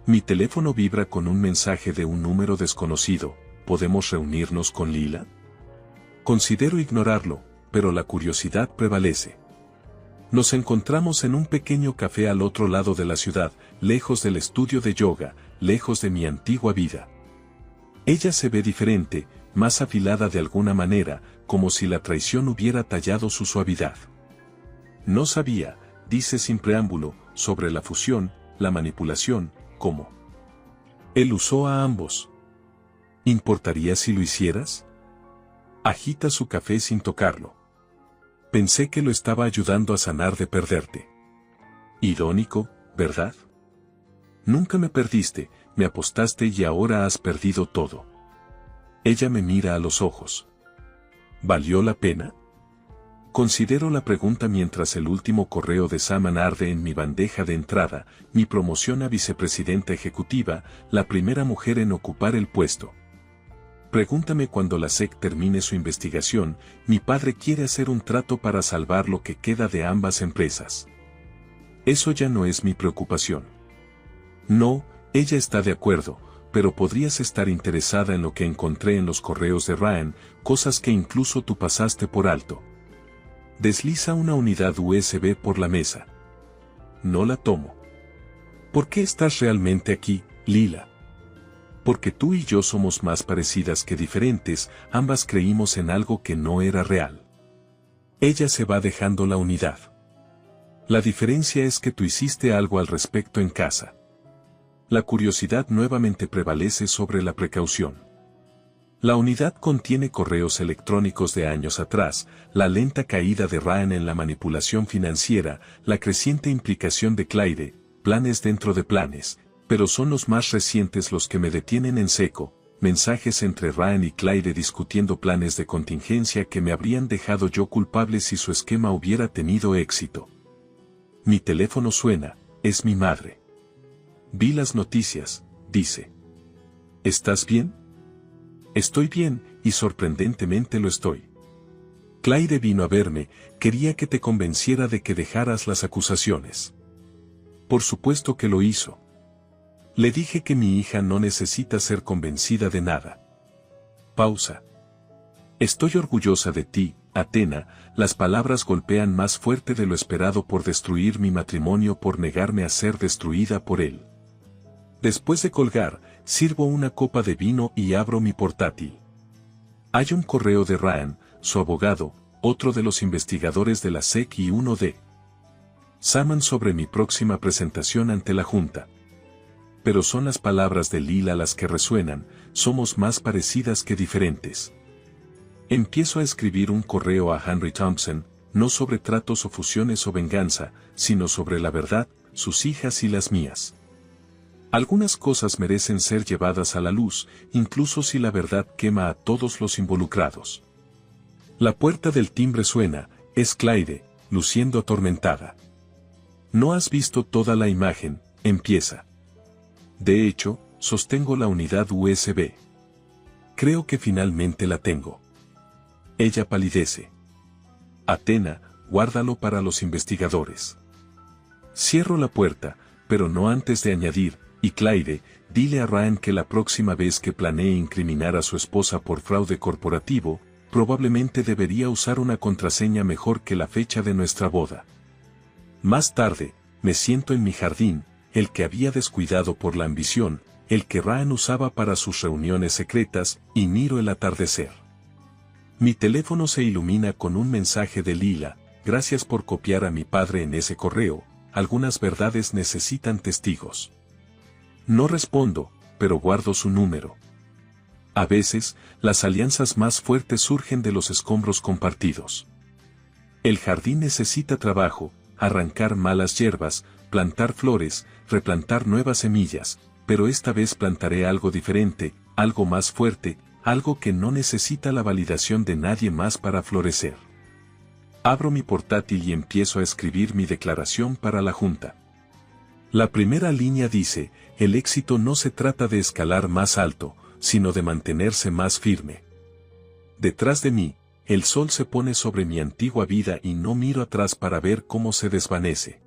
Mi teléfono vibra con un mensaje de un número desconocido: ¿podemos reunirnos con Lila? Considero ignorarlo, pero la curiosidad prevalece. Nos encontramos en un pequeño café al otro lado de la ciudad, lejos del estudio de yoga, lejos de mi antigua vida. Ella se ve diferente, más afilada de alguna manera, como si la traición hubiera tallado su suavidad. No sabía, dice sin preámbulo, sobre la fusión, la manipulación, ¿cómo? Él usó a ambos. ¿Importaría si lo hicieras? Agita su café sin tocarlo. Pensé que lo estaba ayudando a sanar de perderte. Irónico, ¿verdad? Nunca me perdiste, me apostaste y ahora has perdido todo. Ella me mira a los ojos. ¿Valió la pena? Considero la pregunta mientras el último correo de Saman arde en mi bandeja de entrada: mi promoción a vicepresidenta ejecutiva, la primera mujer en ocupar el puesto. Pregúntame cuando la SEC termine su investigación, mi padre quiere hacer un trato para salvar lo que queda de ambas empresas. Eso ya no es mi preocupación. No, ella está de acuerdo, pero podrías estar interesada en lo que encontré en los correos de Ryan, cosas que incluso tú pasaste por alto. Desliza una unidad USB por la mesa. No la tomo. ¿Por qué estás realmente aquí, Lila? Porque tú y yo somos más parecidas que diferentes, ambas creímos en algo que no era real. Ella se va dejando la unidad. La diferencia es que tú hiciste algo al respecto en casa. La curiosidad nuevamente prevalece sobre la precaución. La unidad contiene correos electrónicos de años atrás, la lenta caída de Ryan en la manipulación financiera, la creciente implicación de Clyde, planes dentro de planes, pero son los más recientes los que me detienen en seco, mensajes entre Ryan y Clyde discutiendo planes de contingencia que me habrían dejado yo culpable si su esquema hubiera tenido éxito. Mi teléfono suena, es mi madre. Vi las noticias, dice. ¿Estás bien? Estoy bien, y sorprendentemente lo estoy. Clyde vino a verme, quería que te convenciera de que dejaras las acusaciones. Por supuesto que lo hizo. Le dije que mi hija no necesita ser convencida de nada. Pausa. Estoy orgullosa de ti, Athena, las palabras golpean más fuerte de lo esperado por destruir mi matrimonio, por negarme a ser destruida por él. Después de colgar, sirvo una copa de vino y abro mi portátil. Hay un correo de Ryan, su abogado, otro de los investigadores de la SEC y uno de Saman sobre mi próxima presentación ante la Junta. Pero son las palabras de Lila las que resuenan, somos más parecidas que diferentes. Empiezo a escribir un correo a Henry Thompson, no sobre tratos o fusiones o venganza, sino sobre la verdad, sus hijas y las mías. Algunas cosas merecen ser llevadas a la luz, incluso si la verdad quema a todos los involucrados. La puerta del timbre suena, Es Claire, luciendo atormentada. No has visto toda la imagen, empieza. De hecho, sostengo la unidad USB. Creo que finalmente la tengo. Ella palidece. Atena, guárdalo para los investigadores. Cierro la puerta, pero no antes de añadir, y Claire, dile a Ryan que la próxima vez que planee incriminar a su esposa por fraude corporativo, probablemente debería usar una contraseña mejor que la fecha de nuestra boda. Más tarde, me siento en mi jardín, el que había descuidado por la ambición, el que Ryan usaba para sus reuniones secretas, y miro el atardecer. Mi teléfono se ilumina con un mensaje de Lila: gracias por copiar a mi padre en ese correo, algunas verdades necesitan testigos. No respondo, pero guardo su número. A veces, las alianzas más fuertes surgen de los escombros compartidos. El jardín necesita trabajo, arrancar malas hierbas, plantar flores, replantar nuevas semillas, pero esta vez plantaré algo diferente, algo más fuerte, algo que no necesita la validación de nadie más para florecer. Abro mi portátil y empiezo a escribir mi declaración para la junta. La primera línea dice: el éxito no se trata de escalar más alto, sino de mantenerse más firme. Detrás de mí, el sol se pone sobre mi antigua vida y no miro atrás para ver cómo se desvanece.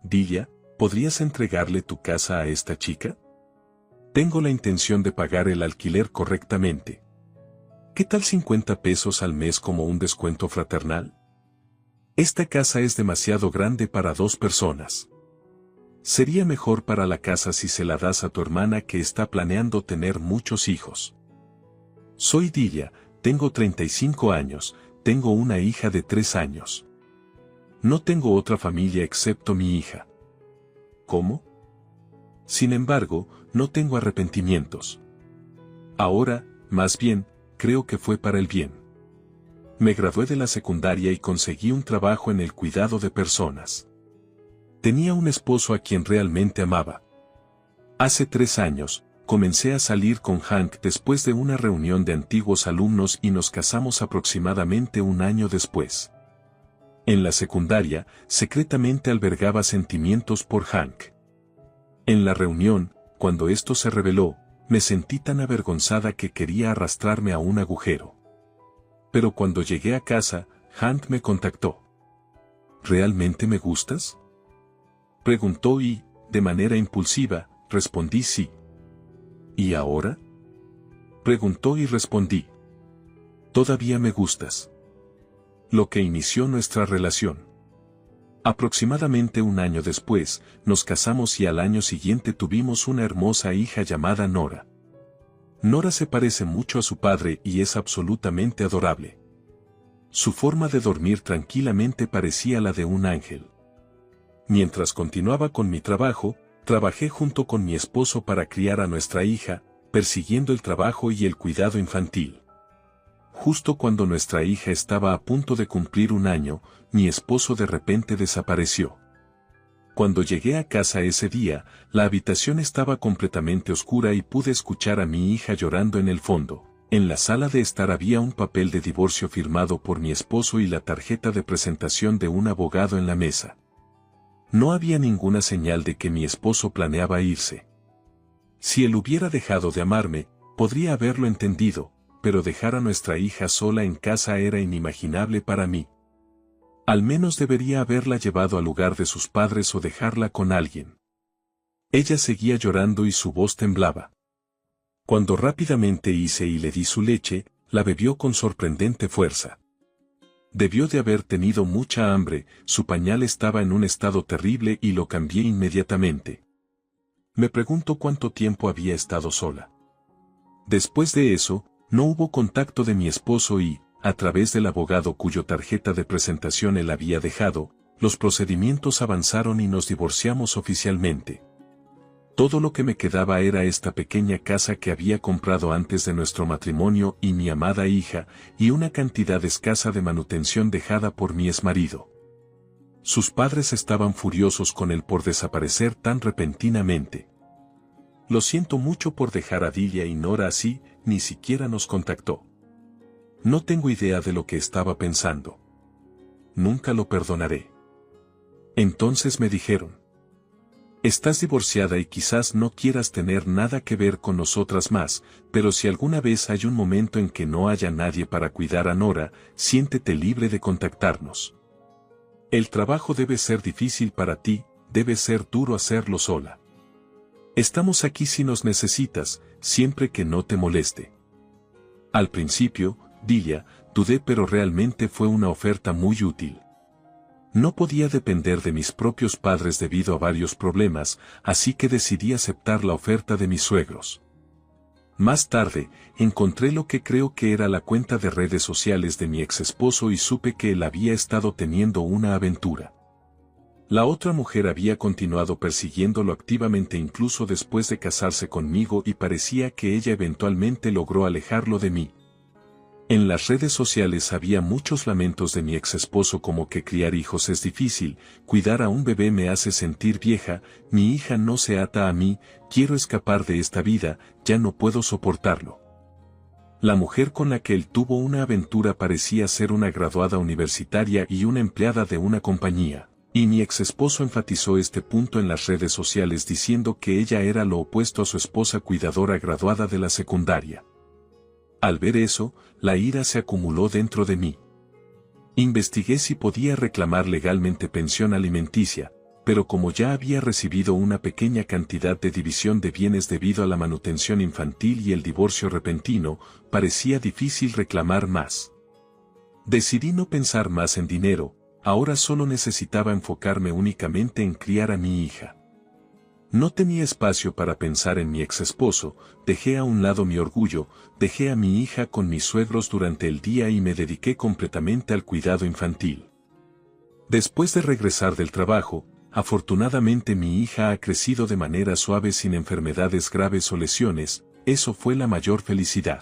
Dilia, ¿podrías entregarle tu casa a esta chica? Tengo la intención de pagar el alquiler correctamente. ¿Qué tal 50 pesos al mes como un descuento fraternal? Esta casa es demasiado grande para 2 personas. Sería mejor para la casa si se la das a tu hermana que está planeando tener muchos hijos. Soy Dilia, tengo 35 años, tengo una hija de 3 años. No tengo otra familia excepto mi hija. ¿Cómo? Sin embargo, no tengo arrepentimientos. Ahora, más bien, creo que fue para el bien. Me gradué de la secundaria y conseguí un trabajo en el cuidado de personas. Tenía un esposo a quien realmente amaba. Hace 3 años, comencé a salir con Hank después de una reunión de antiguos alumnos y nos casamos aproximadamente un año después. En la secundaria, secretamente albergaba sentimientos por Hank. En la reunión, cuando esto se reveló, me sentí tan avergonzada que quería arrastrarme a un agujero. Pero cuando llegué a casa, Hank me contactó. ¿Realmente me gustas?, preguntó y, de manera impulsiva, respondí sí. ¿Y ahora?, preguntó y respondí. Todavía me gustas. Lo que inició nuestra relación. Aproximadamente un año después, nos casamos y al año siguiente tuvimos una hermosa hija llamada Nora. Nora se parece mucho a su padre y es absolutamente adorable. Su forma de dormir tranquilamente parecía la de un ángel. Mientras continuaba con mi trabajo, trabajé junto con mi esposo para criar a nuestra hija, persiguiendo el trabajo y el cuidado infantil. Justo cuando nuestra hija estaba a punto de cumplir un año, mi esposo de repente desapareció. Cuando llegué a casa ese día, la habitación estaba completamente oscura y pude escuchar a mi hija llorando en el fondo. En la sala de estar había un papel de divorcio firmado por mi esposo y la tarjeta de presentación de un abogado en la mesa. No había ninguna señal de que mi esposo planeaba irse. Si él hubiera dejado de amarme, podría haberlo entendido, pero dejar a nuestra hija sola en casa era inimaginable para mí. Al menos debería haberla llevado al lugar de sus padres o dejarla con alguien. Ella seguía llorando y su voz temblaba. Cuando rápidamente hice y le di su leche, la bebió con sorprendente fuerza. Debió de haber tenido mucha hambre, su pañal estaba en un estado terrible y lo cambié inmediatamente. Me pregunto cuánto tiempo había estado sola. Después de eso, no hubo contacto de mi esposo y, a través del abogado cuyo tarjeta de presentación él había dejado, los procedimientos avanzaron y nos divorciamos oficialmente. Todo lo que me quedaba era esta pequeña casa que había comprado antes de nuestro matrimonio y mi amada hija, y una cantidad escasa de manutención dejada por mi exmarido. Sus padres estaban furiosos con él por desaparecer tan repentinamente. Lo siento mucho por dejar a Dilia y Nora así, ni siquiera nos contactó. No tengo idea de lo que estaba pensando. nunca lo perdonaré. Entonces me dijeron: estás divorciada y quizás no quieras tener nada que ver con nosotras más, pero si alguna vez hay un momento en que no haya nadie para cuidar a Nora, siéntete libre de contactarnos. El trabajo debe ser difícil para ti, debe ser duro hacerlo sola. Estamos aquí si nos necesitas, siempre que no te moleste. Al principio, Dilia, dudé, pero realmente fue una oferta muy útil. No podía depender de mis propios padres debido a varios problemas, así que decidí aceptar la oferta de mis suegros. Más tarde, encontré lo que creo que era la cuenta de redes sociales de mi exesposo y supe que él había estado teniendo una aventura. La otra mujer había continuado persiguiéndolo activamente incluso después de casarse conmigo y parecía que ella eventualmente logró alejarlo de mí. En las redes sociales había muchos lamentos de mi exesposo como que criar hijos es difícil, cuidar a un bebé me hace sentir vieja, mi hija no se ata a mí, quiero escapar de esta vida, ya no puedo soportarlo. La mujer con la que él tuvo una aventura parecía ser una graduada universitaria y una empleada de una compañía, y mi exesposo enfatizó este punto en las redes sociales diciendo que ella era lo opuesto a su esposa cuidadora graduada de la secundaria. Al ver eso, la ira se acumuló dentro de mí. Investigué si podía reclamar legalmente pensión alimenticia, pero como ya había recibido una pequeña cantidad de división de bienes debido a la manutención infantil y el divorcio repentino, parecía difícil reclamar más. Decidí no pensar más en dinero, ahora solo necesitaba enfocarme únicamente en criar a mi hija. No tenía espacio para pensar en mi exesposo, dejé a un lado mi orgullo, dejé a mi hija con mis suegros durante el día y me dediqué completamente al cuidado infantil. Después de regresar del trabajo, afortunadamente mi hija ha crecido de manera suave sin enfermedades graves o lesiones, eso fue la mayor felicidad.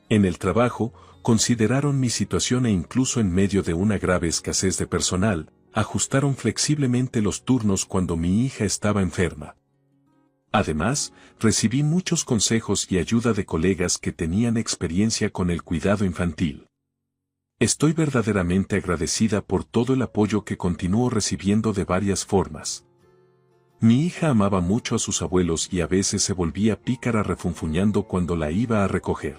En el trabajo, consideraron mi situación e incluso en medio de una grave escasez de personal, ajustaron flexiblemente los turnos cuando mi hija estaba enferma. Además, recibí muchos consejos y ayuda de colegas que tenían experiencia con el cuidado infantil. Estoy verdaderamente agradecida por todo el apoyo que continúo recibiendo de varias formas. Mi hija amaba mucho a sus abuelos y a veces se volvía pícara refunfuñando cuando la iba a recoger.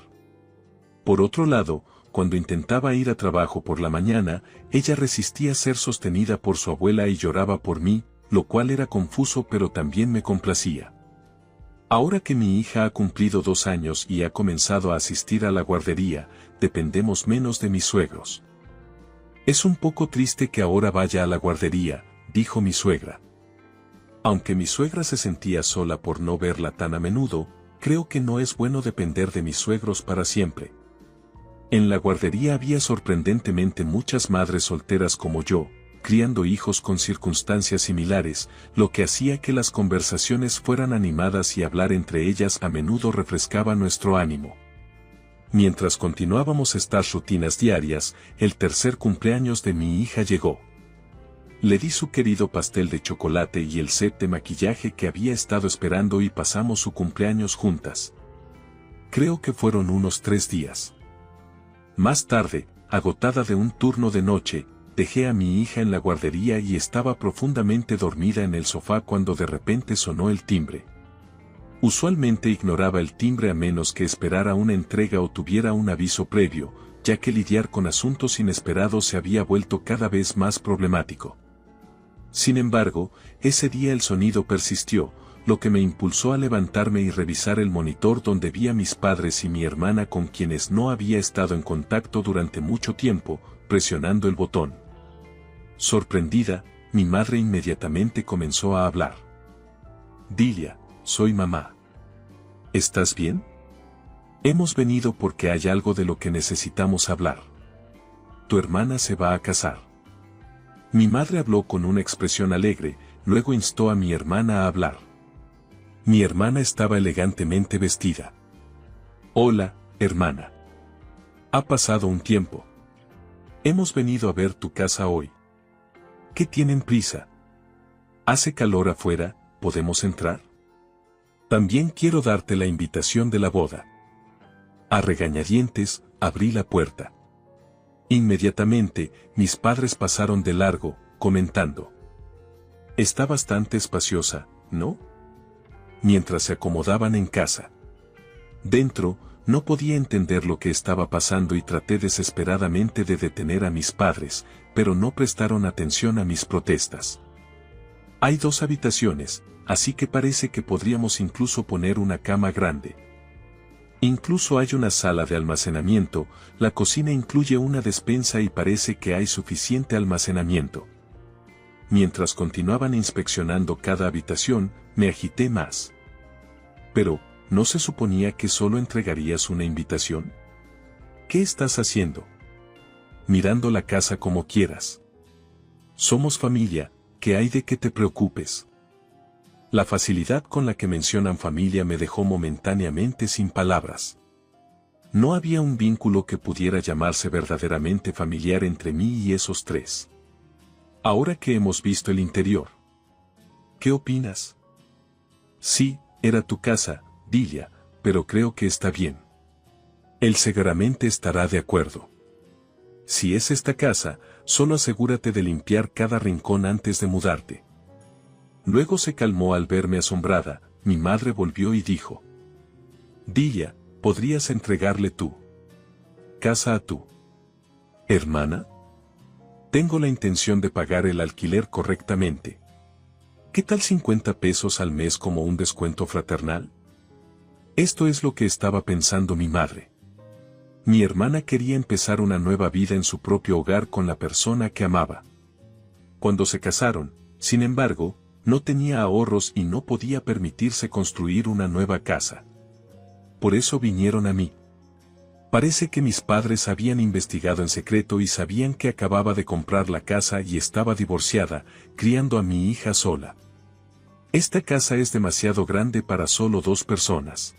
Por otro lado, cuando intentaba ir a trabajo por la mañana, ella resistía ser sostenida por su abuela y lloraba por mí, lo cual era confuso pero también me complacía. Ahora que mi hija ha cumplido 2 años y ha comenzado a asistir a la guardería, dependemos menos de mis suegros. Es un poco triste que ahora vaya a la guardería, dijo mi suegra. Aunque mi suegra se sentía sola por no verla tan a menudo, creo que no es bueno depender de mis suegros para siempre. En la guardería había sorprendentemente muchas madres solteras como yo, criando hijos con circunstancias similares, lo que hacía que las conversaciones fueran animadas y hablar entre ellas a menudo refrescaba nuestro ánimo. Mientras continuábamos estas rutinas diarias, el tercer cumpleaños de mi hija llegó. Le di su querido pastel de chocolate y el set de maquillaje que había estado esperando y pasamos su cumpleaños juntas. Creo que fueron unos 3 días. Más tarde, agotada de un turno de noche, dejé a mi hija en la guardería y estaba profundamente dormida en el sofá cuando de repente sonó el timbre. Usualmente ignoraba el timbre a menos que esperara una entrega o tuviera un aviso previo, ya que lidiar con asuntos inesperados se había vuelto cada vez más problemático. Sin embargo, ese día el sonido persistió, lo que me impulsó a levantarme y revisar el monitor donde vi a mis padres y mi hermana con quienes no había estado en contacto durante mucho tiempo, presionando el botón. Sorprendida, mi madre inmediatamente comenzó a hablar. Dilia, soy mamá. ¿Estás bien? Hemos venido porque hay algo de lo que necesitamos hablar. Tu hermana se va a casar. Mi madre habló con una expresión alegre, luego instó a mi hermana a hablar. Mi hermana estaba elegantemente vestida. Hola, hermana. Ha pasado un tiempo. Hemos venido a ver tu casa hoy. ¿Qué tienen prisa? ¿Hace calor afuera? ¿Podemos entrar? También quiero darte la invitación de la boda. A regañadientes, abrí la puerta. Inmediatamente, mis padres pasaron de largo, comentando: «Está bastante espaciosa, ¿no?», mientras se acomodaban en casa. Dentro, no podía entender lo que estaba pasando y traté desesperadamente de detener a mis padres, pero no prestaron atención a mis protestas. «Hay 2 habitaciones, así que parece que podríamos incluso poner una cama grande. Incluso hay una sala de almacenamiento, la cocina incluye una despensa y parece que hay suficiente almacenamiento». Mientras continuaban inspeccionando cada habitación, me agité más. «Pero, ¿no se suponía que solo entregarías una invitación? ¿Qué estás haciendo? Mirando la casa como quieras. Somos familia, ¿qué hay de que te preocupes?». La facilidad con la que mencionan familia me dejó momentáneamente sin palabras. No había un vínculo que pudiera llamarse verdaderamente familiar entre mí y esos 3. Ahora que hemos visto el interior, ¿qué opinas? «Sí, era tu casa, Dilia, pero creo que está bien. Él seguramente estará de acuerdo. Si es esta casa, solo asegúrate de limpiar cada rincón antes de mudarte». Luego se calmó al verme asombrada. Mi madre volvió y dijo: «Dilia, ¿podrías entregarle tu casa a tu hermana? Tengo la intención de pagar el alquiler correctamente. ¿Qué tal 50 pesos al mes como un descuento fraternal?». Esto es lo que estaba pensando mi madre. Mi hermana quería empezar una nueva vida en su propio hogar con la persona que amaba. Cuando se casaron, sin embargo, no tenía ahorros y no podía permitirse construir una nueva casa. Por eso vinieron a mí. Parece que mis padres habían investigado en secreto y sabían que acababa de comprar la casa y estaba divorciada, criando a mi hija sola. «Esta casa es demasiado grande para solo 2 personas.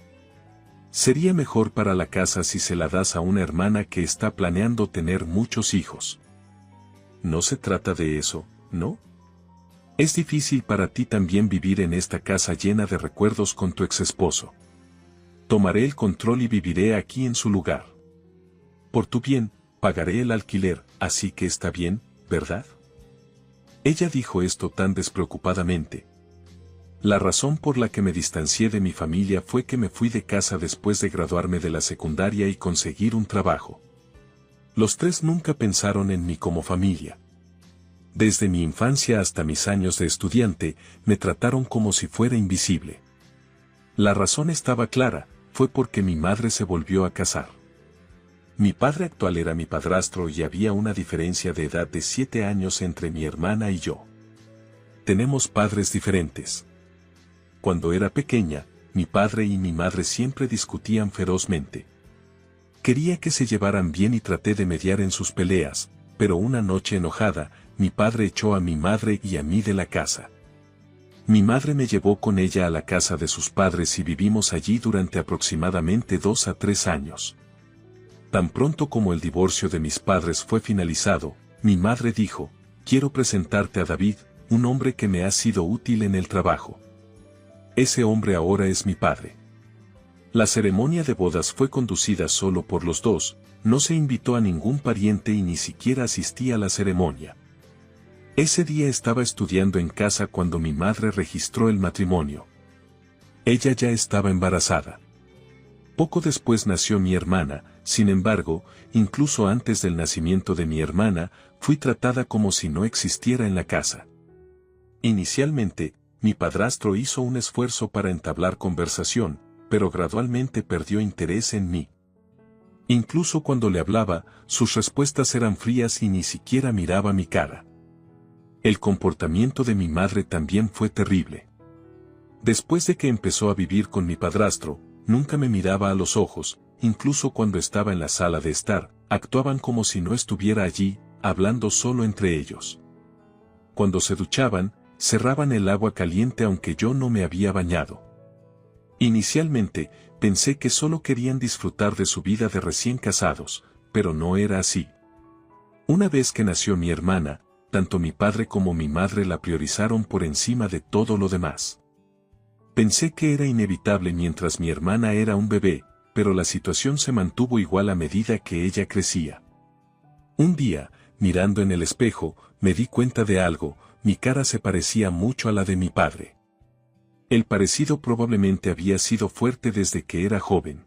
Sería mejor para la casa si se la das a una hermana que está planeando tener muchos hijos». «No se trata de eso, ¿no? Es difícil para ti también vivir en esta casa llena de recuerdos con tu exesposo. Tomaré el control y viviré aquí en su lugar. Por tu bien, pagaré el alquiler, así que está bien, ¿verdad?». Ella dijo esto tan despreocupadamente. La razón por la que me distancié de mi familia fue que me fui de casa después de graduarme de la secundaria y conseguir un trabajo. Los 3 nunca pensaron en mí como familia. Desde mi infancia hasta mis años de estudiante, me trataron como si fuera invisible. La razón estaba clara, fue porque mi madre se volvió a casar. Mi padre actual era mi padrastro y había una diferencia de edad de 7 años entre mi hermana y yo. Tenemos padres diferentes. Cuando era pequeña, mi padre y mi madre siempre discutían ferozmente. Quería que se llevaran bien y traté de mediar en sus peleas, pero una noche enojada, mi padre echó a mi madre y a mí de la casa. Mi madre me llevó con ella a la casa de sus padres y vivimos allí durante aproximadamente 2 a 3 años. Tan pronto como el divorcio de mis padres fue finalizado, mi madre dijo: «Quiero presentarte a David, un hombre que me ha sido útil en el trabajo. Ese hombre ahora es mi padre». La ceremonia de bodas fue conducida solo por los 2, no se invitó a ningún pariente y ni siquiera asistí a la ceremonia. Ese día estaba estudiando en casa cuando mi madre registró el matrimonio. Ella ya estaba embarazada. Poco después nació mi hermana, sin embargo, incluso antes del nacimiento de mi hermana, fui tratada como si no existiera en la casa. Inicialmente, mi padrastro hizo un esfuerzo para entablar conversación, pero gradualmente perdió interés en mí. Incluso cuando le hablaba, sus respuestas eran frías y ni siquiera miraba mi cara. El comportamiento de mi madre también fue terrible. Después de que empezó a vivir con mi padrastro, nunca me miraba a los ojos, incluso cuando estaba en la sala de estar, actuaban como si no estuviera allí, hablando solo entre ellos. Cuando se duchaban, cerraban el agua caliente aunque yo no me había bañado. Inicialmente, pensé que solo querían disfrutar de su vida de recién casados, pero no era así. Una vez que nació mi hermana, tanto mi padre como mi madre la priorizaron por encima de todo lo demás. Pensé que era inevitable mientras mi hermana era un bebé, pero la situación se mantuvo igual a medida que ella crecía. Un día, mirando en el espejo, me di cuenta de algo, mi cara se parecía mucho a la de mi padre. El parecido probablemente había sido fuerte desde que era joven.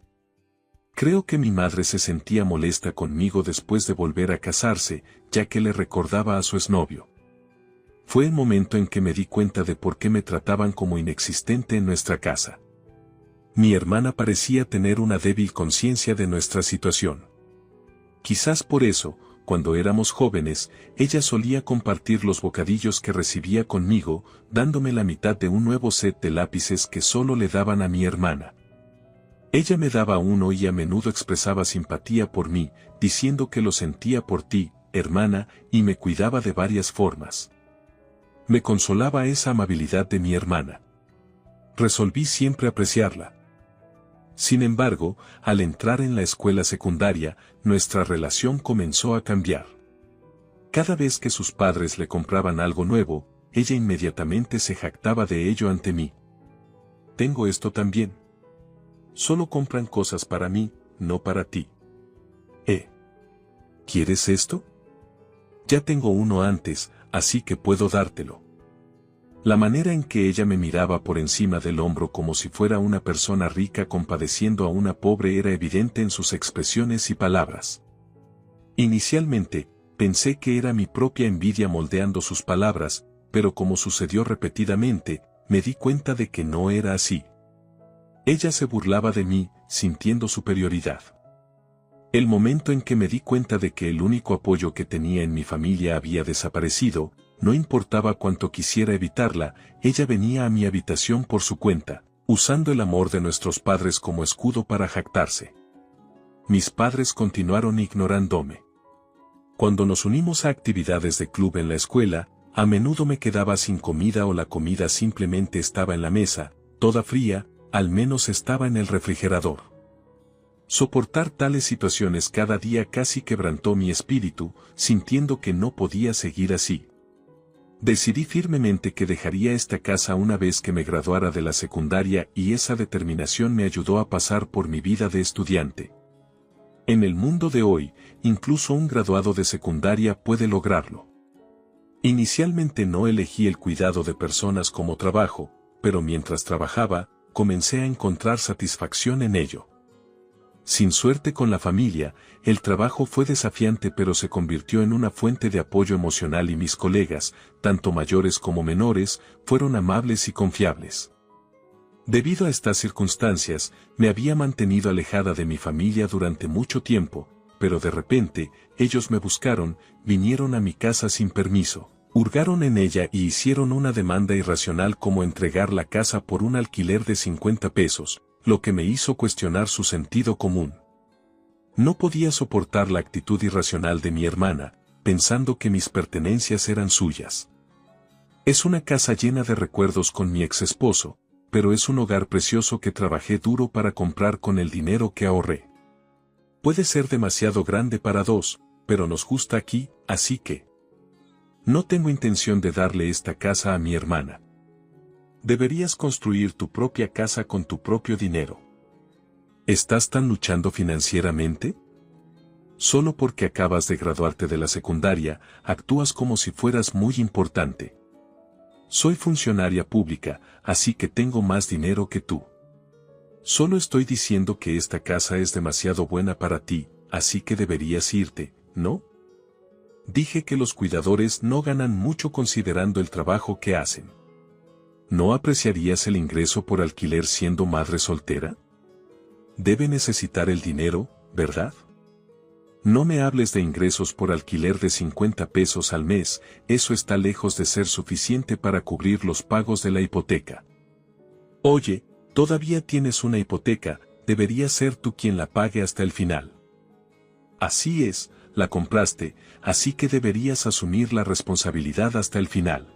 Creo que mi madre se sentía molesta conmigo después de volver a casarse, ya que le recordaba a su exnovio. Fue el momento en que me di cuenta de por qué me trataban como inexistente en nuestra casa. Mi hermana parecía tener una débil conciencia de nuestra situación. Quizás por eso, cuando éramos jóvenes, ella solía compartir los bocadillos que recibía conmigo, dándome la mitad de un nuevo set de lápices que solo le daban a mi hermana. Ella me daba uno y a menudo expresaba simpatía por mí, diciendo que lo sentía por ti, hermana, y me cuidaba de varias formas. Me consolaba esa amabilidad de mi hermana. Resolví siempre apreciarla. Sin embargo, al entrar en la escuela secundaria, nuestra relación comenzó a cambiar. Cada vez que sus padres le compraban algo nuevo, ella inmediatamente se jactaba de ello ante mí. Tengo esto también. Solo compran cosas para mí, no para ti. ¿Quieres esto? Ya tengo uno antes, así que puedo dártelo. La manera en que ella me miraba por encima del hombro como si fuera una persona rica compadeciendo a una pobre era evidente en sus expresiones y palabras. Inicialmente, pensé que era mi propia envidia moldeando sus palabras, pero como sucedió repetidamente, me di cuenta de que no era así. Ella se burlaba de mí, sintiendo superioridad. El momento en que me di cuenta de que el único apoyo que tenía en mi familia había desaparecido, no importaba cuánto quisiera evitarla, ella venía a mi habitación por su cuenta, usando el amor de nuestros padres como escudo para jactarse. Mis padres continuaron ignorándome. Cuando nos unimos a actividades de club en la escuela, a menudo me quedaba sin comida o la comida simplemente estaba en la mesa, toda fría, al menos estaba en el refrigerador. Soportar tales situaciones cada día casi quebrantó mi espíritu, sintiendo que no podía seguir así. Decidí firmemente que dejaría esta casa una vez que me graduara de la secundaria y esa determinación me ayudó a pasar por mi vida de estudiante. En el mundo de hoy, incluso un graduado de secundaria puede lograrlo. Inicialmente no elegí el cuidado de personas como trabajo, pero mientras trabajaba, comencé a encontrar satisfacción en ello. Sin suerte con la familia, el trabajo fue desafiante pero se convirtió en una fuente de apoyo emocional y mis colegas, tanto mayores como menores, fueron amables y confiables. Debido a estas circunstancias, me había mantenido alejada de mi familia durante mucho tiempo, pero de repente, ellos me buscaron, vinieron a mi casa sin permiso, hurgaron en ella y hicieron una demanda irracional como entregar la casa por un alquiler de 50 pesos. Lo que me hizo cuestionar su sentido común. No podía soportar la actitud irracional de mi hermana, pensando que mis pertenencias eran suyas. Es una casa llena de recuerdos con mi ex esposo, pero es un hogar precioso que trabajé duro para comprar con el dinero que ahorré. Puede ser demasiado grande para dos, pero nos gusta aquí, así que no tengo intención de darle esta casa a mi hermana. Deberías construir tu propia casa con tu propio dinero. ¿Estás tan luchando financieramente? Solo porque acabas de graduarte de la secundaria, actúas como si fueras muy importante. Soy funcionaria pública, así que tengo más dinero que tú. Solo estoy diciendo que esta casa es demasiado buena para ti, así que deberías irte, ¿no? Dije que los cuidadores no ganan mucho considerando el trabajo que hacen. ¿No apreciarías el ingreso por alquiler siendo madre soltera? Debe necesitar el dinero, ¿verdad? No me hables de ingresos por alquiler de 50 pesos al mes, eso está lejos de ser suficiente para cubrir los pagos de la hipoteca. Oye, todavía tienes una hipoteca, deberías ser tú quien la pague hasta el final. Así es, la compraste, así que deberías asumir la responsabilidad hasta el final.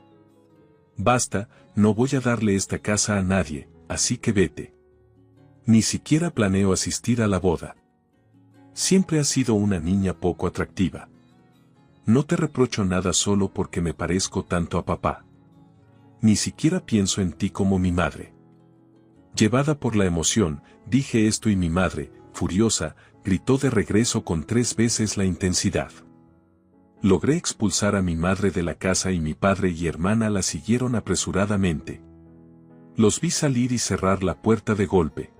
Basta, no voy a darle esta casa a nadie, así que vete. Ni siquiera planeo asistir a la boda. Siempre has sido una niña poco atractiva. No te reprocho nada solo porque me parezco tanto a papá. Ni siquiera pienso en ti como mi madre. Llevada por la emoción, dije esto y mi madre, furiosa, gritó de regreso con 3 veces la intensidad. Logré expulsar a mi madre de la casa y mi padre y hermana la siguieron apresuradamente. Los vi salir y cerrar la puerta de golpe.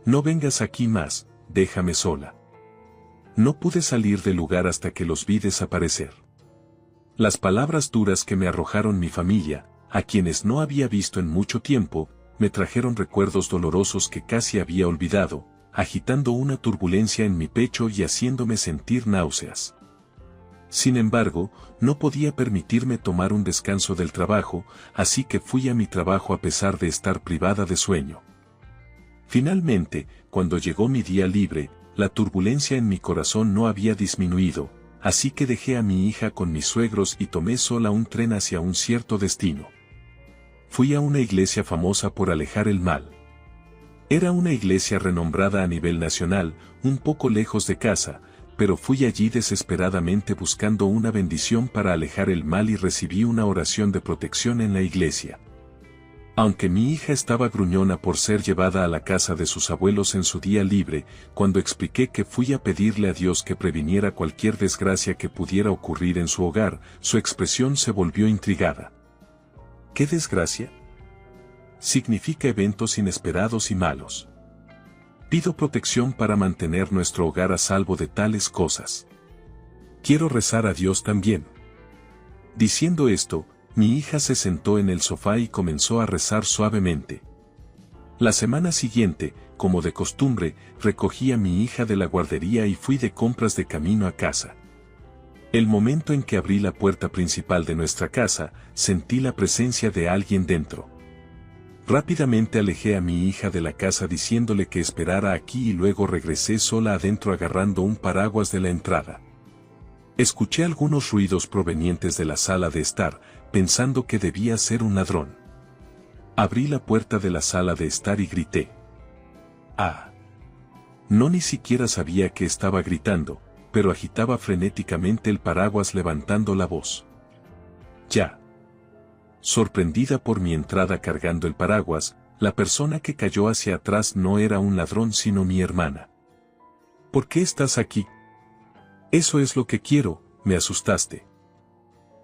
No vengas aquí más, déjame sola. No pude salir del lugar hasta que los vi desaparecer. Las palabras duras que me arrojaron mi familia, a quienes no había visto en mucho tiempo, me trajeron recuerdos dolorosos que casi había olvidado, agitando una turbulencia en mi pecho y haciéndome sentir náuseas. Sin embargo, no podía permitirme tomar un descanso del trabajo, así que fui a mi trabajo a pesar de estar privada de sueño. Finalmente, cuando llegó mi día libre, la turbulencia en mi corazón no había disminuido, así que dejé a mi hija con mis suegros y tomé sola un tren hacia un cierto destino. Fui a una iglesia famosa por alejar el mal. Era una iglesia renombrada a nivel nacional, un poco lejos de casa, pero fui allí desesperadamente buscando una bendición para alejar el mal y recibí una oración de protección en la iglesia. Aunque mi hija estaba gruñona por ser llevada a la casa de sus abuelos en su día libre, cuando expliqué que fui a pedirle a Dios que previniera cualquier desgracia que pudiera ocurrir en su hogar, su expresión se volvió intrigada. ¿Qué desgracia? Significa eventos inesperados y malos. Pido protección para mantener nuestro hogar a salvo de tales cosas. Quiero rezar a Dios también. Diciendo esto, mi hija se sentó en el sofá y comenzó a rezar suavemente. La semana siguiente, como de costumbre, recogí a mi hija de la guardería y fui de compras de camino a casa. El momento en que abrí la puerta principal de nuestra casa, sentí la presencia de alguien dentro. Rápidamente alejé a mi hija de la casa diciéndole que esperara aquí y luego regresé sola adentro agarrando un paraguas de la entrada. Escuché algunos ruidos provenientes de la sala de estar, pensando que debía ser un ladrón. Abrí la puerta de la sala de estar y grité. ¡Ah! No, ni siquiera sabía que estaba gritando, pero agitaba frenéticamente el paraguas levantando la voz. ¡Ya! Sorprendida por mi entrada cargando el paraguas, la persona que cayó hacia atrás no era un ladrón sino mi hermana. ¿Por qué estás aquí? Eso es lo que quiero, me asustaste.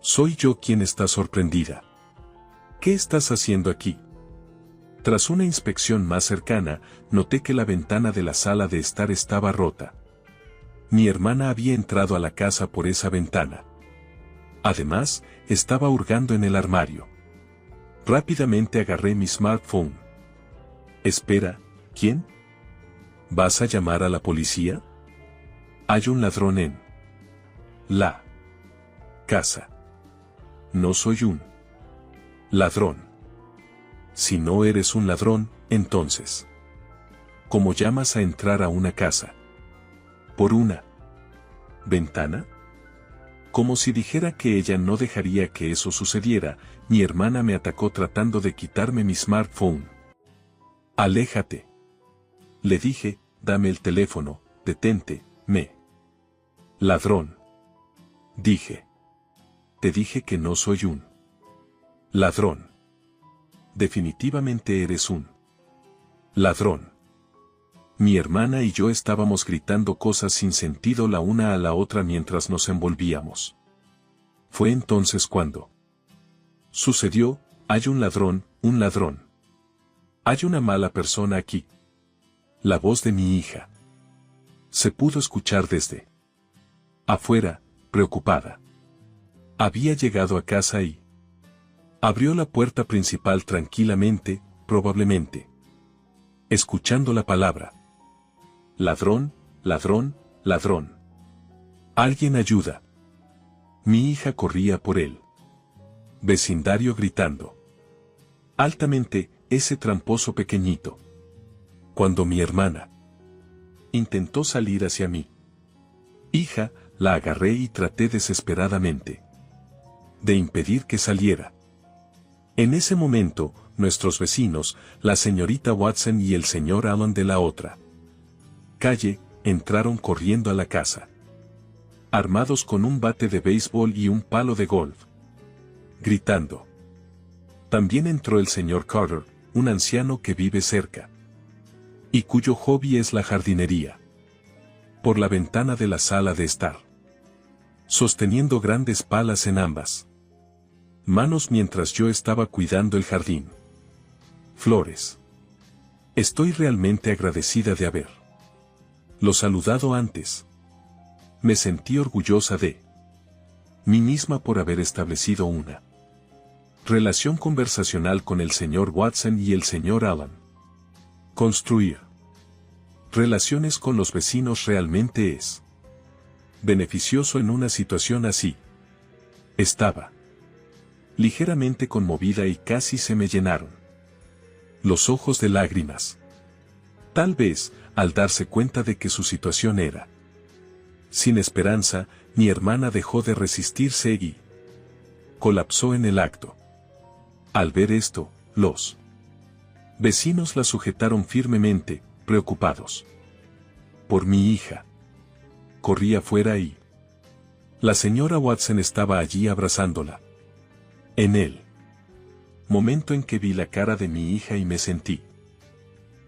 Soy yo quien está sorprendida. ¿Qué estás haciendo aquí? Tras una inspección más cercana, noté que la ventana de la sala de estar estaba rota. Mi hermana había entrado a la casa por esa ventana. Además, estaba hurgando en el armario. Rápidamente agarré mi smartphone. Espera, ¿quién? ¿Vas a llamar a la policía? Hay un ladrón en la casa. No soy un ladrón. Si no eres un ladrón, entonces, ¿cómo llamas a entrar a una casa? ¿Por una ventana? Como si dijera que ella no dejaría que eso sucediera, mi hermana me atacó tratando de quitarme mi smartphone. Aléjate. Le dije, dame el teléfono, detente, ladrón. Dije. Te dije que no soy un ladrón. Definitivamente eres un ladrón. Mi hermana y yo estábamos gritando cosas sin sentido la una a la otra mientras nos envolvíamos. Fue entonces cuando sucedió, hay un ladrón, un ladrón. Hay una mala persona aquí. La voz de mi hija se pudo escuchar desde afuera, preocupada. Había llegado a casa y abrió la puerta principal tranquilamente, probablemente escuchando la palabra. Ladrón, ladrón, ladrón. Alguien ayuda. Mi hija corría por el vecindario gritando altamente, ese tramposo pequeñito. Cuando mi hermana intentó salir hacia mí. Hija, la agarré y traté desesperadamente de impedir que saliera. En ese momento, nuestros vecinos, la señorita Watson y el señor Allen de la otra calle, entraron corriendo a la casa. Armados con un bate de béisbol y un palo de golf. Gritando. También entró el señor Carter, un anciano que vive cerca. Y cuyo hobby es la jardinería. Por la ventana de la sala de estar. sosteniendo grandes palas en ambas manos mientras yo estaba cuidando el jardín. Flores. Estoy realmente agradecida de haberlo saludado antes. Me sentí orgullosa de mí misma por haber establecido una relación conversacional con el señor Watson y el señor Allan. Construir relaciones con los vecinos realmente es beneficioso en una situación así. Estaba ligeramente conmovida y casi se me llenaron los ojos de lágrimas. Tal vez, al darse cuenta de que su situación era sin esperanza, mi hermana dejó de resistirse y colapsó en el acto. Al ver esto, los vecinos la sujetaron firmemente, preocupados por mi hija. Corrí afuera y la señora Watson estaba allí abrazándola. En el momento en que vi la cara de mi hija y me sentí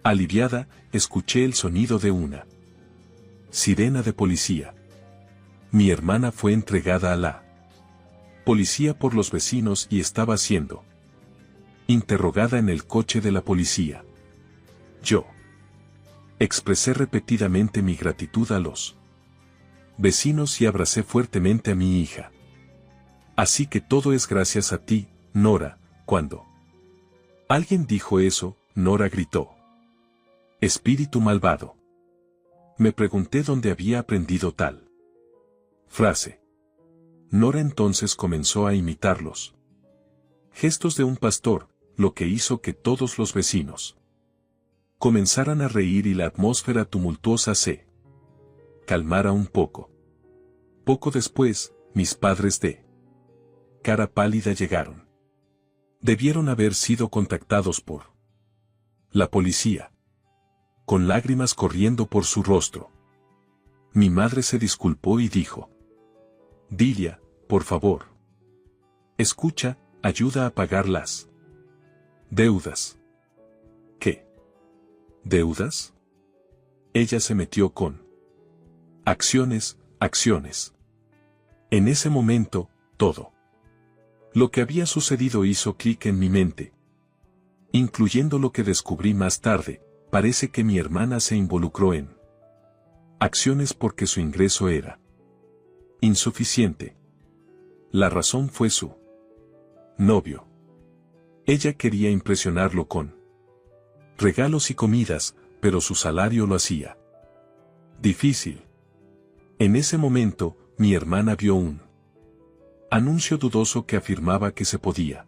aliviada, escuché el sonido de una sirena de policía. Mi hermana fue entregada a la policía por los vecinos y estaba siendo interrogada en el coche de la policía. Yo expresé repetidamente mi gratitud a los vecinos y abracé fuertemente a mi hija. Así que todo es gracias a ti, Nora. Cuando alguien dijo eso, Nora gritó: «Espíritu malvado». Me pregunté dónde había aprendido tal frase. Nora entonces comenzó a imitarlos gestos de un pastor, lo que hizo que todos los vecinos comenzaran a reír y la atmósfera tumultuosa se calmara un poco. Poco después, mis padres de cara pálida llegaron. Debieron haber sido contactados por la policía, con lágrimas corriendo por su rostro. Mi madre se disculpó y dijo: «Dilia, por favor. Escucha, ayuda a pagar las deudas». «¿Qué? ¿Deudas?» Ella se metió con acciones. En ese momento, todo lo que había sucedido hizo clic en mi mente. Incluyendo lo que descubrí más tarde, parece que mi hermana se involucró en acciones porque su ingreso era insuficiente. La razón fue su novio. Ella quería impresionarlo con regalos y comidas, pero su salario lo hacía difícil. En ese momento, mi hermana vio un anuncio dudoso que afirmaba que se podía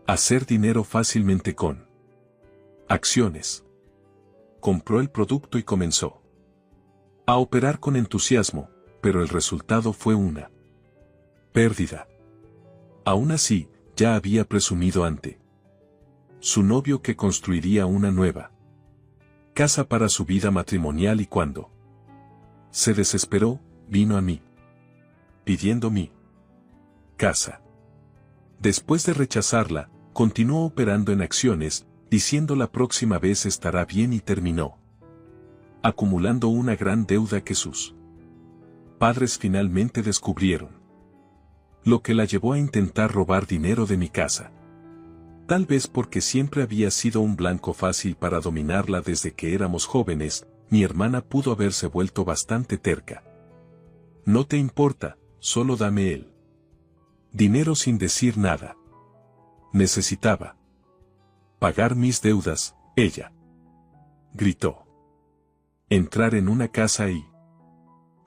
hacer dinero fácilmente con acciones. Compró el producto y comenzó a operar con entusiasmo, pero el resultado fue una pérdida. Aún así, ya había presumido ante su novio que construiría una nueva casa para su vida matrimonial y cuando se desesperó, vino a mí pidiendo mi casa. Después de rechazarla, continuó operando en acciones, diciendo la próxima vez estará bien y terminó acumulando una gran deuda que sus padres finalmente descubrieron, lo que la llevó a intentar robar dinero de mi casa. Tal vez porque siempre había sido un blanco fácil para dominarla desde que éramos jóvenes, mi hermana pudo haberse vuelto bastante terca. «No te importa, solo dame el dinero sin decir nada. Necesitaba pagar mis deudas», ella gritó. «Entrar en una casa y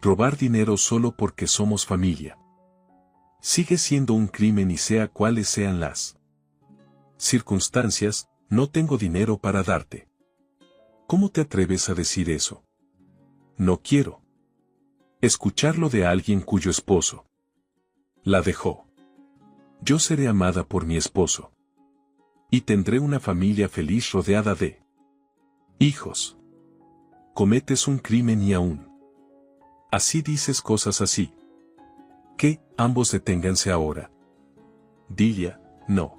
robar dinero solo porque somos familia sigue siendo un crimen y sea cuales sean las circunstancias, no tengo dinero para darte». «¿Cómo te atreves a decir eso?» «No quiero escucharlo de alguien cuyo esposo la dejó. Yo seré amada por mi esposo y tendré una familia feliz rodeada de hijos. Cometes un crimen y aún así dices cosas así. ¿Qué? Ambos deténganse ahora». «Dilia, no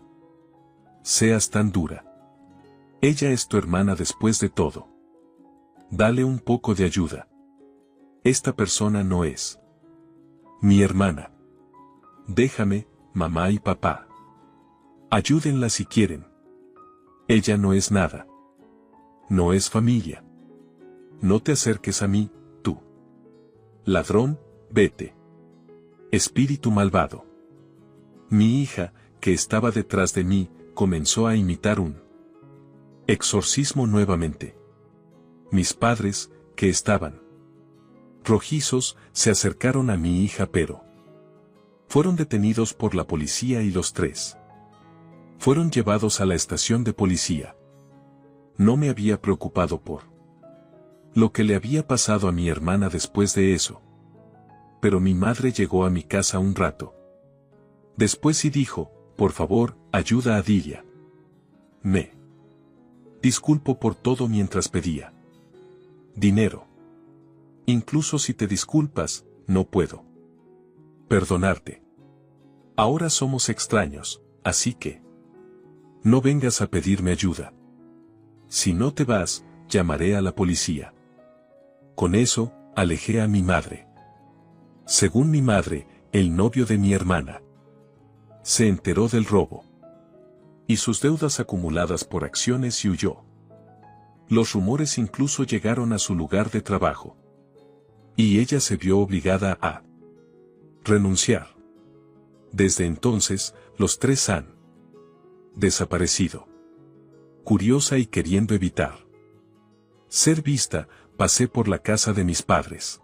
seas tan dura. Ella es tu hermana después de todo. Dale un poco de ayuda. Esta persona no es Mi hermana. Déjame, mamá y papá. Ayúdenla si quieren. Ella no es nada. No es familia. No te acerques a mí, tú. Ladrón, vete. Espíritu malvado. Mi hija, que estaba detrás de mí, comenzó a imitar un exorcismo nuevamente. Mis padres, que estaban rojizos, se acercaron a mi hija pero fueron detenidos por la policía y los tres fueron llevados a la estación de policía. No me había preocupado por lo que le había pasado a mi hermana después de eso. Pero mi madre llegó a mi casa un rato después y dijo, por favor, ayuda a Dilia. Me disculpo por todo mientras pedía dinero. Incluso si te disculpas, no puedo perdonarte. Ahora somos extraños, así que no vengas a pedirme ayuda. Si no te vas, llamaré a la policía. Con eso, alejé a mi madre. Según mi madre, el novio de mi hermana se enteró del robo y sus deudas acumuladas por acciones y huyó. Los rumores incluso llegaron a su lugar de trabajo. Y ella se vio obligada a renunciar. Desde entonces, los tres han desaparecido. Curiosa y queriendo evitar ser vista, pasé por la casa de mis padres.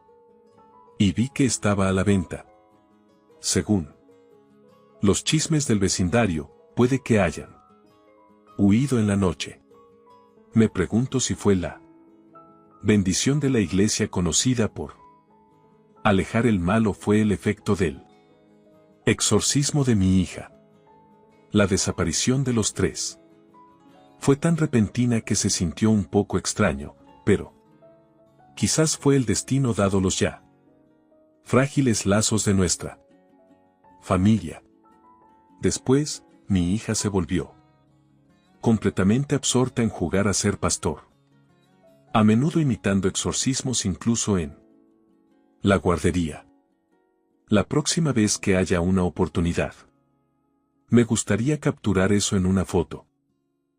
Y vi que estaba a la venta. Según los chismes del vecindario, puede que hayan huido en la noche. Me pregunto si fue la bendición de la iglesia conocida por alejar el mal o fue el efecto del exorcismo de mi hija. La desaparición de los tres fue tan repentina que se sintió un poco extraño, pero quizás fue el destino dado los ya frágiles lazos de nuestra familia. Después, mi hija se volvió completamente absorta en jugar a ser pastor. A menudo imitando exorcismos incluso en la guardería. La próxima vez que haya una oportunidad, me gustaría capturar eso en una foto.